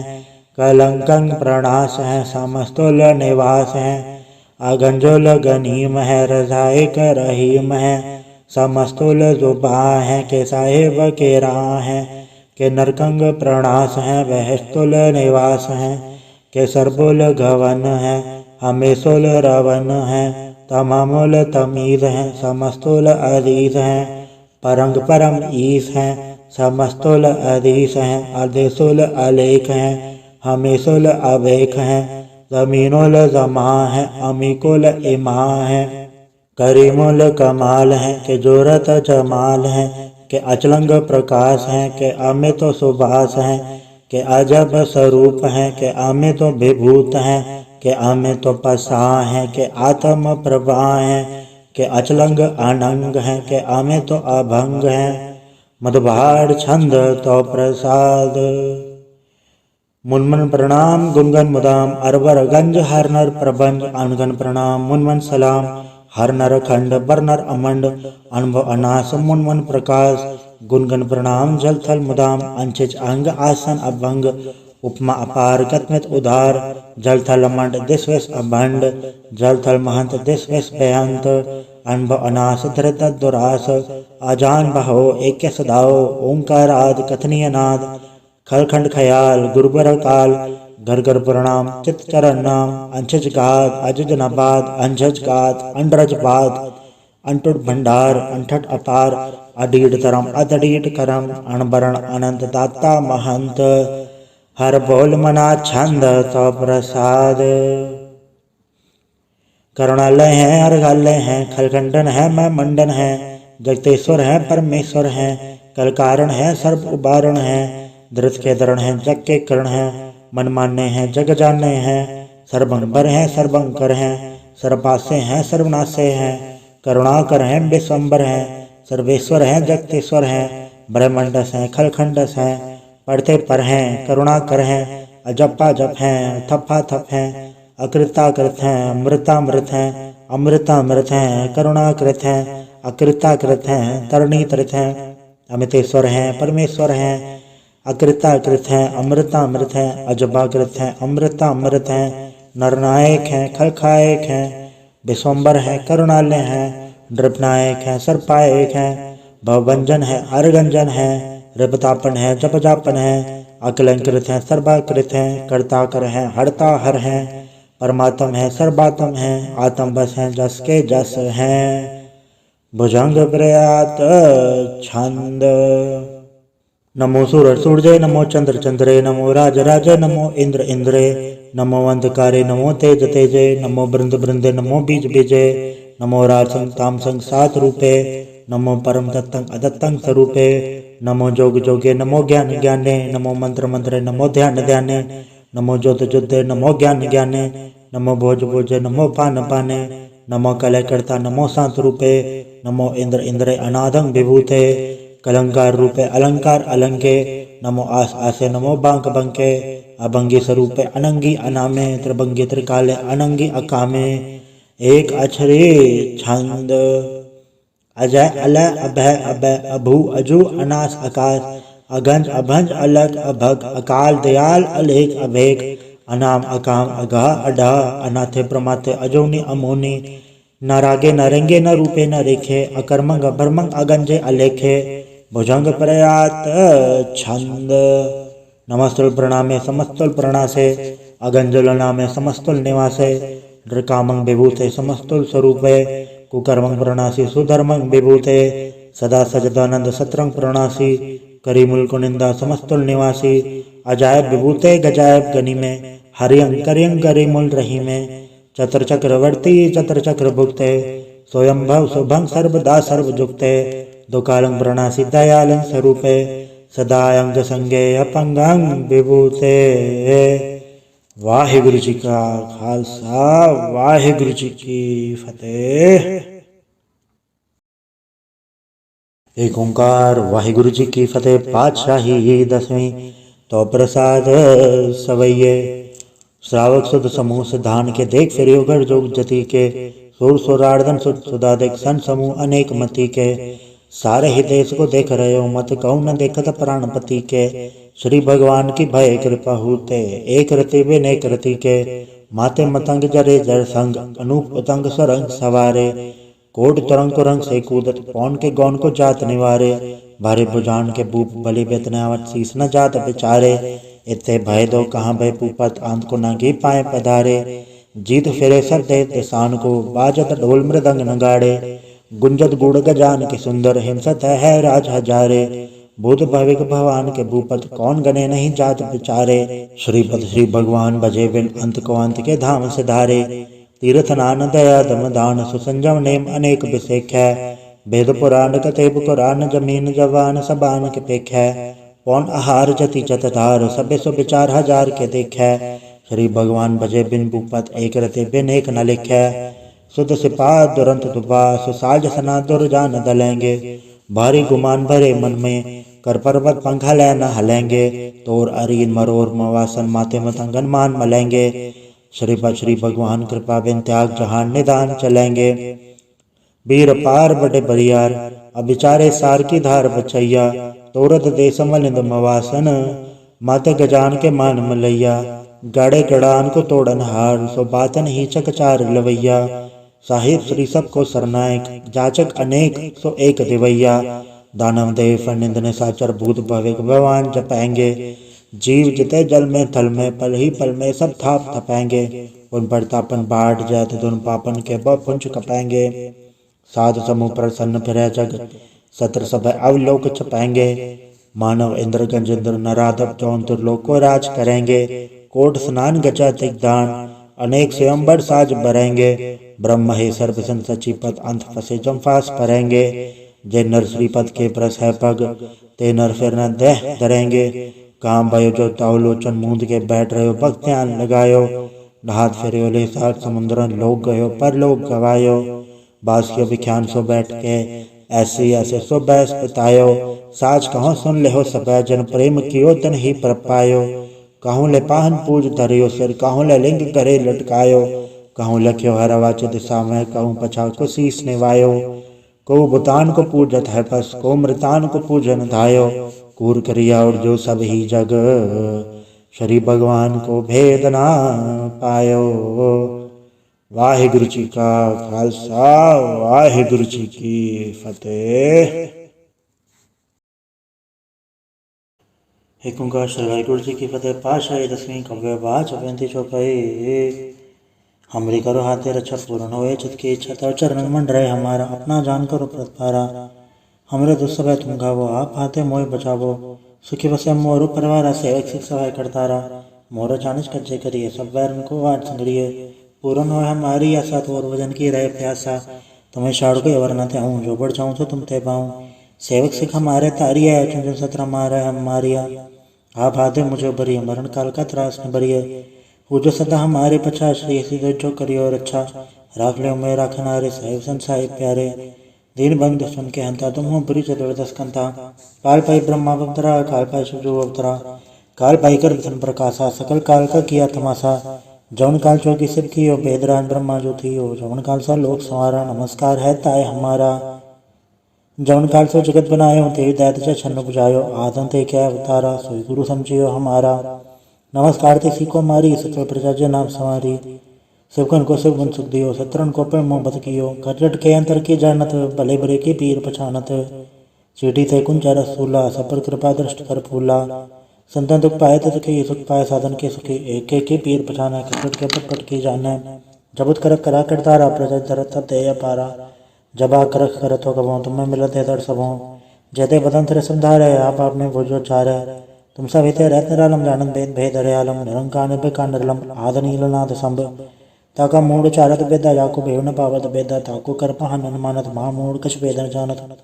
कलंकं प्रणास है समस्तुल निवास है अगंजुल गनीम है रजाइक रहीम है समस्तुल जुबा है के साहिब के राह है के नरकंग प्रणास है बहस्तुल निवास है के सरबुल गवन है हमेशुल रवन है तमामुल तमीज है समस्तुल अदीस है परंग परम ईस है समस्तुल अदीस है अदेशुल अलेख है हमेशुल अवेक है जमीनुल जमा है अमीकुल इमा है करीमुल कमाल है के जोरत जमाल है के अचलंग प्रकाश है के अमित सुभाष है के अजब स्वरूप हैं, के आमे तो विभूत हैं, के आमे तो पसा हैं, के आत्म प्रभा हैं, के अचलंग अनंग हैं, के आमे तो अभंग हैं। मधुभार छंद तो प्रसाद। मुनमन प्रणाम गुनगन मुदाम, अरबर गंज हर नर प्रबंज, अनगन प्रणाम मुनमन सलाम, हर नर खंड बर नर अमंड, अनुभव अनास मुनमन प्रकाश। गुनगन प्रणाम जल थल मुदाम, अंचिच अंग आसन अभंग, उपमा अपार गतमित उदार, जल थल अमंड दिस वेश अभंड, जल थल महंत दिस वेश बेअंत, अनुभव अनास धृत दुरास, आजान बहो एक सदाओ, ओंकार आद कथनीय नाद, खलखंड खयाल गुरुबर काल, घर घर प्रणाम चित चरण नाम, अंशज गाद अजज नबाद, अंशज गाद अंडरज बाद, अंटुट भंडार अंठट अपार, अडीड तरम अदडीड करम, अणबरण अनंत दाता महंत, हर बोल मना छंद तो प्रसाद। करुणालय है अर्घालय है, खलखंडन है मैं मंडन है, जगतेश्वर है परमेश्वर है, कल कारण है सर्व उबारण है, धृत के दरण है जग के करण है, मन मान्य है जग जाने हैं, सर्वंबर है सर्वंकर है, सर्वपासे हैं सर्वनाशे हैं, करुणाकर हैं विश्वम्बर हैं, सर्वेश्वर हैं जगतेश्वर हैं, ब्रह्मंडस हैं खलखंडस हैं, पढ़ते पर हैं करुणाकर हैं, अजपा जप हैं थप्पा थप हैं, अकृताकृत हैं अमृतामृत हैं, अमृतामृत हैं करुणाकृत हैं, अकृताकृत हैं तरणीतृत हैं, अमितेश्वर हैं परमेश्वर हैं, अकृताकृत हैं अमृतामृत हैं, अजबाकृत हैं अमृतामृत हैं, नरनायक हैं खलखायक हैं, विश्वम्बर हैं करुणालय हैं, नृपनायक हैं सर्पायक हैं, भवभंजन है अरगंजन है, रिपतापन है जपजापन है, अकलंकृत हैं सर्वाकृत हैं, कर्ताकर हैं हरता हर हैं, परमात्म है सर्वात्म है, आत्म बस हैं जस के जस हैं। भुजंग प्रयात छंद। नमो सूरज सूर्य नमो चंद्र चंद्रे, नमो राज राज नमो इंद्र इंद्रे, नमो अंधकारे नमो तेज तेजे, नमो बृंद बृंदे नमो बीज बीजे, नमो राजसंग तामसंग सात रूपे, नमो परम दत्तंग अदत्तंग स्वरूपे, नमो जोग जोगे नमो ज्ञान ज्ञाने, नमो मंत्र मंत्रे नमो ध्यान ध्याने, नमो ज्योत ज्योते नमो ज्ञान ज्ञाने, नमो भोज भोजे नमो पान पाने, नमो कलय कर्ता नमो शांत रूपे, नमो इंद्र इंद्रे अनादं विभूते, कलंकार रूपे अलंकार अलंके, नमो आस आसे नमो बांक बंके, अभंगी स्वरूपे अनंगी अनामे, त्रिभंगी त्रिकाले अनंगी अकामे। एक अक्षरे छंद। अजय अलय अभय अभय अभू अजू अनास आकाश, अगंज अभंज अलग अभग, अकाल दयाल अलेख अभेक, अनाम अकाम अगा अडा, अनाथे प्रमाथे अजोनी अमोनी, न रागे न रेंगे न रूपे न रेखे, अकर्मंग अभर्मंग अगंजे अलेखे। भुजंग प्रयात छंद। नमस्तुल प्रणामे समस्तुल प्रणासे, अगंजुल नामे समस्तुल निवासे, नृकामंग विभूते समस्तुल स्वरूपे, कुकर्मंग प्रणासी सुधर्मंग विभूते, सदा सजदानंद सत्रंग प्रणासी, करीमुल कुनिंदा समस्तुल निवासी, अजायब विभूते गजायब गनि में, हरियंग करियंग करीमुल रही में, चतर चक्रवर्ती चतर चक्र भुक्ते, स्वयंभव शुभंग सर्वदा सर्वजुक्ते, दुकालंग प्रणासी दयालं स्वरूपे, सदायंग संगे अपंगंग विभूते। वाहिगुरु जी का खालसा, वाहिगुरु जी की फतेह। एक ओंकार वाहिगुरु जी की फतेह। पातशाही 10वीं। तो प्रसाद सवैये। श्रावक सुध समूह सिद्धान के देख फिर घर जोग जति के, सुर सुरार्दन सुध सुदादिक सन समूह अनेक मति के, सारे ही देश को देख रहे हो मत कहूँ न देखत प्राणपति के, श्री भगवान की भय कृपा होते, एक रति वे नेक रति के, माते मतंग जरे जर संग, अनूप उतंग स्वरंग सवारे, कोट तरंग को रंग से कूदत, पौन के गौन को जात निवारे, भारे भुजान के भूप बलि बेतनावत शीस न जात बिचारे, इतने भय दो कहाँ भय पूपत, आंत को न घी पाए पधारे, जीत फिरे सब दे दिसान को, बाजत ढोल मृदंग नगाड़े, गुंजत गुड़ गजान के सुंदर, हिंसत है राज हजारे, भूत भविक भगवान के भूपत, कौन गने नहीं जात बिचारे, श्रीपद श्री भगवान बजे बिन, अंत को अंत के धाम से धारे, तीर्थ नान दया दम दान, सुसंजम नेम अनेक विशेख है, वेद पुराण कतेब कुरान, जमीन जवान सबान के पेख है, पौन आहार जति जतधार, सबे सो विचार हजार के देखै। श्री भगवान भजे बिन भूपत, एक रते बिन एक न लिखै। सुध सिपाह दुरंत दुबा, सुसाज सना दुर्जान दलेंगे। भारी गुमान भरे मन में, कर पर्वत पंखा लै न हलेंगे। तोर अरीन मरोर मवासन, माते मतंगन मान मलेंगे। श्री भगवान कृपा बिन त्याग, जहान निदान चलेंगे। वीर पार बड़े बरियार, अबिचारे सार की धार बचैया। तोरत दे समलिंद मवासन, माते गजान के मान मलैया। गाड़े गड़ान को तोड़न हार, सो बातन ही चकचार लवैया। साहिब श्री सबको सरनायक, जाचक अनेक सो एक दिवैया। दानव देव फनिंद ने साचर, भूत भविक भगवान जपेंगे। जीव जिते जल में थल में, पल ही पल में सब थाप थपेंगे। उन प्रतापन बाढ़ जात, दुन पापन के पुंज कपेंगे। साधु समूह प्रसन्न फिरै जग, सत्र सब अवलोक छपेंगे। मानव इंद्र गंजेंद्र नराधव, जौन त्रिलोक को राज करेंगे। कोट स्नान गजा दिग्दान, अनेक स्वयंवर साज बरेंगे। ब्रह्म हे सर्वसन सचिपत, अंत फसे जमफास परेंगे। जे नर श्रीपद के प्रस है पग, ते नर फिर न देह धरेंगे। काम भयो जो ताउ लोचन, मूंद के बैठ रहे हो भक्त ध्यान लगायो। ढात फिर ले सात समुद्रन, लोग गयो पर लोग गवायो। बासियो विख्यान सो बैठ के, ऐसे ऐसे सो बैस बितायो। साज कहो सुन ले हो सब, जन प्रेम कियो तन ही पर पायो। कहूँ ले पाहन पूज धरियो सिर, कहूँ ले लिंग करे लटकायो। कहूँ लख्यो हरवाच दिशा में, कहूँ पछा को शीस निवायो। को बुतान को पूजत है पस, को मृतान को पूजन धायो। कूर करिया और जो सब ही जग, श्री भगवान को भेद ना पायो। वाहिगुरु जी का खालसा, वाहिगुरु जी की फतेह। एक ओंकार श्री वाहिगुरु जी की फतेह। पातशाही दसवीं कव्य बाच 35 चौपाई। हमरी करो हाथे रक्षा पूर्ण होए, चित की इच्छा तो चरण मन रहे हमारा। अपना जान करो प्रतपारा, हमरे दुस्सह तुम गावो। आप हाथे मोय बचावो, सुखी बसे मोरु परिवारा। सेवक सिख सहाय करतारा, मोर चानिस कच्चे करिए। सब बैर उनको वाट संगरिए, पूर्ण हो हमारी आशा। तो और वजन की रहे प्यासा, तुम्हें शाड़ को अवर न हूँ। जो बढ़ जाऊँ तो तुम ते पाऊँ। सेवक सिख हमारे तारिया, चुन सत्र मारे हम मारिया। आप हाथे मुझे बरिए, मरण काल का त्रास न बरिए। वो जो सदा हमारे पछा, श्री सिद्ध जो करियो रक्षा। राख ले मैं राखना रे, साहिब संसाहिब प्यारे। दीन बंद सुन के हंता, तुम हो बुरी चतुर्दश कंता। काल पाई ब्रह्मा अवतरा, काल पाई शिवजो अवतरा। काल पाई कर विष्णु प्रकाशा, सकल काल का किया तमाशा। जौन काल चौकी सिद्ध की हो, वेदराज ब्रह्मा जो थी हो। जौन काल सा लोक संवारा, नमस्कार है ताय हमारा। जौन काल सो जगत बनायो, तेज दैत छन्न बुझायो। आदम ते क्या अवतारा, सोई गुरु समझियो हमारा। नमस्कार ते सीको मारी, सकल प्रजा जे नाम संवारी। शिवकन को शिव गुण सुख दियो, शत्रन को प्रेम मोहब्बत कियो। करजट के अंतर की जानत, भले बुरे की पीर पछानत। चीटी ते कुंचा रसूला, सब पर कृपा दृष्ट कर फूला। संतन दुख पाए तो सुखी, सुख पाए साधन के सुखी। एक एक की पीर पछाना, करजट के पट की जाने। जबुत करक करा करतारा, प्रजा धरत सब दे पारा। जब आ करख करत हो कबो, तुम्हें मिलत है दर सबों। जयते बदन तेरे समधारे, आप आपने भोजो चारे। तुम सब हिते रहत निरालम, जानत भेद भेद हरियालम। निरंकार निर्विकार निर्लम, आद नील नाद संभ। ताका मूड चारत बेदा, जाको भेव न पावत बेदा। ताको कर पहन न मानत, महा मूड कछ वेदन जानत।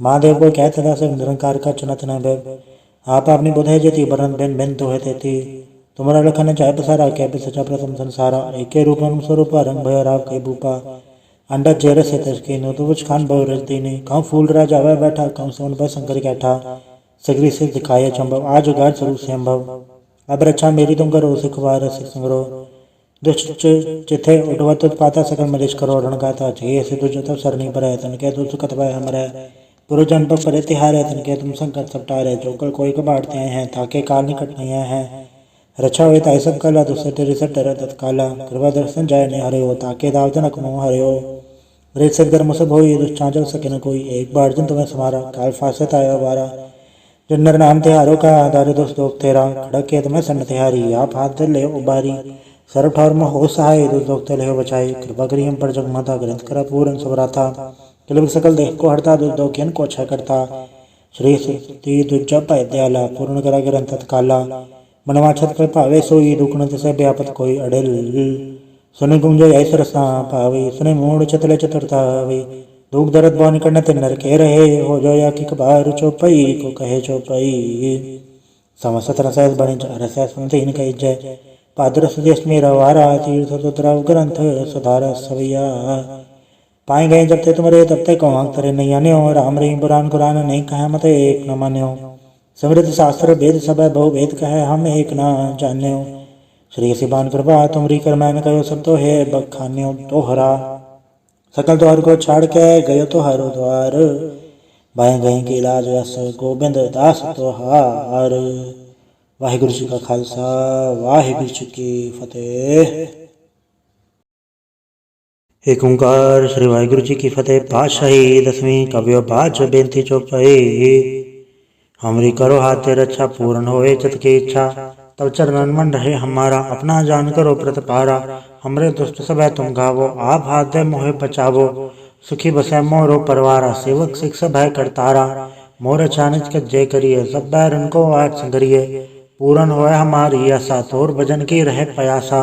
महादेव को कहत सदा सब, निरंकार का चनत न भय। आप अपनी बुध है जेती, बरन बिन बिन तो है तेती। तुमरा लखन चाहे पसारा, कह पे सचा प्रथम संसारा। एके रूप स्वरूप, रंग भय राव कई भूपा। अंडा चेहरे से तस्की नो, तो कुछ खान बहु रच दीनी। कहूँ फूल राजा वह बैठा, कहूँ सोन पर शंकर कैठा। सगरी से दिखाए चंबव, आज उगार स्वरूप से अम्भव। अब रक्षा मेरी तुम करो, सिखवार सिख संग्रो। दुष्ट चिथे उठवत पाता, सकल मलिश करो रण गाता। जे से दुज तब सरनी पर है, तन के दुख कत भय हमरे। पुरु जन पर परे तिहारे, तन के तुम संकट सब टारे। जो कल कोई कबाड़ते हैं, ताके काल निकट नहीं है। रक्षा हुए ताई सब कला, दुष्ट तेरे से डर तत्काला। कृपा दर्शन जाय ने हरे हो, ताके दाव जनक मोह हरे हो। रेत सदगर मुसब हो, दुष्ट चांचल सके न कोई। एक बार जन तुम्हें समारा, काल फासत आयो बारा। जिन्नर नाम तिहारो का, आधार दोस्त दोग तेरा। खड़क के तुम्हें सन्न तिहारी, आप हाथ धर ले उबारी। सर्व ठौर में हो सहाय, दोस्त दोगते ले बचाई। कृपा करी हम पर जगमाता, ग्रंथ करा पूरन सबराथा। किलबिक सकल देख को हरता, दुख दोग्यन को अच्छा करता। श्री सुति दुज्जा पाय दयाला, पूर्ण करा ग्रंथ तत्काला। मनवा छत पर पावे सोई, दुखन से व्यापत कोई अड़ेल। सुने गुंजय ऐसर सा पावे, सुने मूड चतले चतुरता वे। दुख दर्द बौन करन ते नरके रहे, हो जो या कि कबार चौपाई को कहे चौपाई। सम 17 सहज बणि अरसै सुनतीन कही जय, पादरस देश मेरा वारा, तीर्थ तो द्रव ग्रंथ सुधार सवैया। पाए गए जब ते तुमरे तब ते कौन तरे नहीं आन्यो, राम रही पुराण कुरान नहीं कहे मत एक न मान्यो। समृद्ध शास्त्र वेद सब बहु वेद कहे हम एक न जान्यो। श्री सिबान कृपा तुमरी कर मैंने कहो सब तो है बखान्यो तोहरा। सकल द्वार को छाड़ के गयो तो हरो द्वार, बाएं गए की इलाज यस गोबिंद दास तोहार। वाहिगुरु जी का खालसा, वाहिगुरु जी की फतेह। एक ओंकार श्री वाहिगुरु जी की फतेह। पातशाही दसवीं कवियो बाज बेनती चौपाई। हमरी करो हाथे रक्षा, पूर्ण होए चित की इच्छा, तब चरणन मन रहे हमारा, अपना जान करो प्रतिपारा। हमरे दुष्ट सब है तुम गावो, आप हाथ दे मोहे बचावो, सुखी बसे मोरो परवारा, सेवक सिख सब है करतारा। मोर चानिच के जय करिए, सब बैरन को आज संगरिए, पूर्ण होए हमारी आशा, तोर भजन की रहे प्यासा।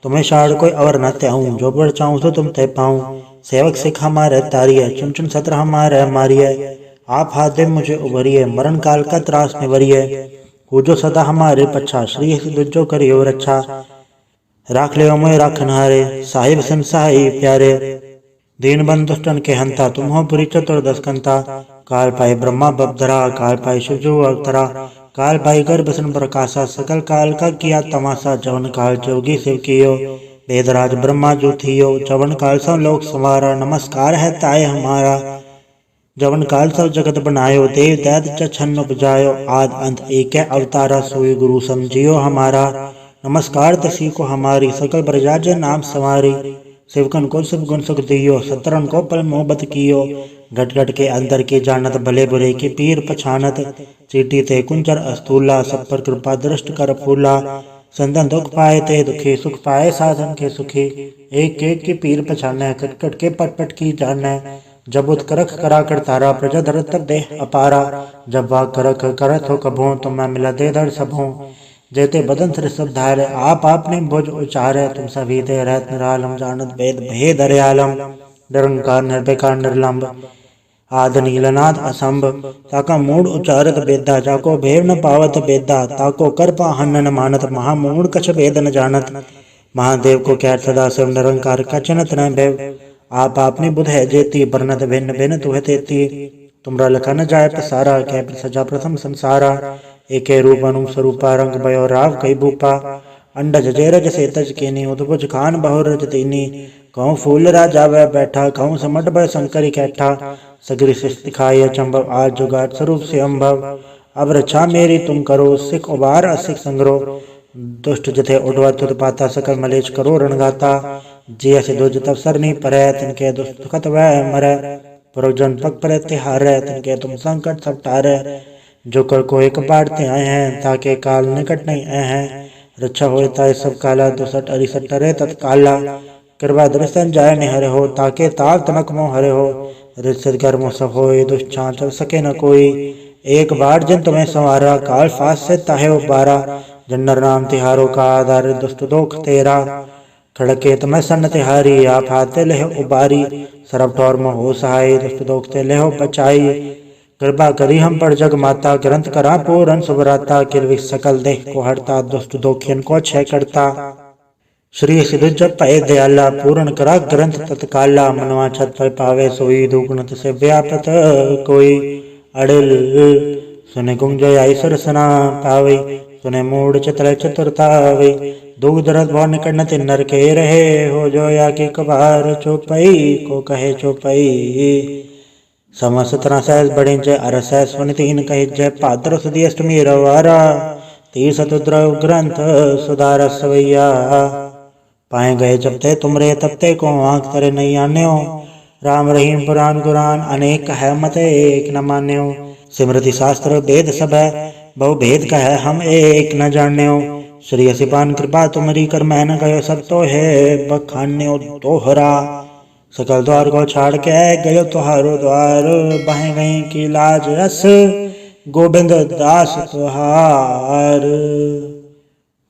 तुम्हें शाड़ कोई अवर न त्याऊं, जो बढ़ चाहूं तो तुम ते पाऊं। सेवक सिख हमारे तारिये, चुन चुन सत्र हमारे मारिये, आप हाथ दे मुझे उभरिए, मरण काल का त्रास निवरिए। पूजो सदा हमारे पच्छा, श्री दुजो करियो रक्षा, राख ले मोय राखन हारे, साहिब सन सहाय प्यारे। दीन बंधु दुष्टन के हंता, तुम हो पुरी चतुर्दश कंता। काल पाई ब्रह्मा बपधरा, काल पाई शिवजो अवतरा, काल पाई गर्भ सन प्रकाशा, सकल काल का किया तमाशा। जवन काल जोगी शिव कियो, वेदराज ब्रह्मा जो थियो, जवन काल सौ लोक संवारा, नमस्कार है ताय हमारा। जवन काल सब जगत बनायो, देव दैत छन्न उपजायो, आद अंत एक अवतारा, सोई गुरु समझियो हमारा। नमस्कार तसी को हमारी, सकल प्रजा नाम सवारी। शिवकन को सब गुण सुख दियो, सतरन को पल मोहब्बत कियो, घट घट के अंदर की जानत, भले बुरे की पीर पछानत। चीटी ते कुंचर अस्तूला, सब पर कृपा दृष्ट कर फूला। संतन दुख पाए ते दुखी, सुख पाए साधन के सुखी। एक एक की पीर पछाने, कट कट के पट पट की जाने। जब उत्करख करा कर तारा, प्रजा धर तब देह अपारा। जब वाक करख करत हो कभों, तो मैं मिला दे धर सबों। जेते बदन सिर सब धारे, आप आपने भुज उचारे, तुम सभी दे रहत निरालम, जानत भेद भेद दयालम। निरंकार निर्विकार निर्लंब, आद नीलनाद असंभ, ताका मूड उचारत बेदा, जाको भेव न पावत बेदा। ताको कर पाहन न मानत, महामूड कछ भेद न जानत। महादेव को कैर सदा शिव, निरंकार कचनत न भैव। आप आपने बुध है जेती, बरनत भिन्न भिन्न तुह तेती। तुमरा लखा न जाय पसारा, कै सजा प्रथम संसारा। एके रूप अनु स्वरूपा, रंग भयो राव कई भूपा। अंडज जेरज से तज केनी, उद्भुज खान बहुरज तीनी। कहूँ फूल राजा वह बैठा, कहूँ समट भय शंकर कैठा। सगरी सृष्टि खाई अचंभव, आज जुगाड़ स्वरूप से अम्भव। अब रक्षा मेरी तुम करो, सिख उबार असिख संग्रो। दुष्ट जथे उठवा तुत पाता, सकल मलेच करो रणगाता। जी ऐसे दुज तब सरनी परै, तिनके दुष्ट दुखत वह मरै। पुरजन पग पर तिहारै, तिनके तुम संकट सब टारै। जो कर को एक बाढ़ते आए हैं, ताके काल निकट नहीं आए हैं। रक्षा हो ताय सब काला, दुसट अरिसट टरे तत्काला। कृपा दृष्टन जाय निहरे हो, ताके ताल तनक मोह हरे हो। रिश्त कर्म सब होए, दुष्छां चल सके न कोई। एक बार जिन तुम्हें संवारा, काल फास से ताहे उबारा। जन्नर नाम तिहारो का आधार, दुष्ट दोख तेरा। खड़के तुम्हें सन तिहारी, आप हाथे लेह उबारी। सरब ठौर में हो सहाय, दुष्ट दोख ते लेहो बचाई। कृपा करी हम पर जग माता, ग्रंथ करा पूरन सुभराता। किलविक सकल देह को हरता, दुष्ट दोखियन को क्षय करता। श्री सिद्ध जब पय दयाला, पूर्ण करा ग्रंथ तत्काला। मनवा छत पर पावे सोई, दुगुणत से व्यापत कोई। अड़िल सुने कुंजय ऐसर सना पावे, सुने मूड चित्र चतुरतावे। दुख दर्द भव निकट न नर के रहे, हो जो या की कबार चौपाई को कहे चौपाई। सम 17 सहज बड़े जय, अरसै सुन तीन कहे जय। पात्र सुदी अष्टमी रवारा, तीर सतुद्रव ग्रंथ सुधार सवैया। पाए गए जब ते तुमरे तब ते को आंख तरे नहीं आन्यो। राम रहीम पुराण कुरान अनेक है मत एक न मान्यो। स्मृति शास्त्र वेद सब है, बहु भेद कह हम एक न जान्यो। श्री असिपान कृपा तुमरी कर मैंने कहो, सब तो है बखान्यो तोहरा। सकल द्वार को छाड़ के गयो तुहारो द्वार, बह गई की लाज रस गोबिंद दास तुहार।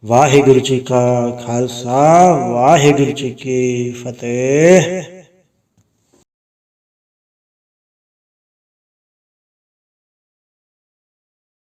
वाहिगुरु जी का खालसा, वाहिगुरु जी की फतेह।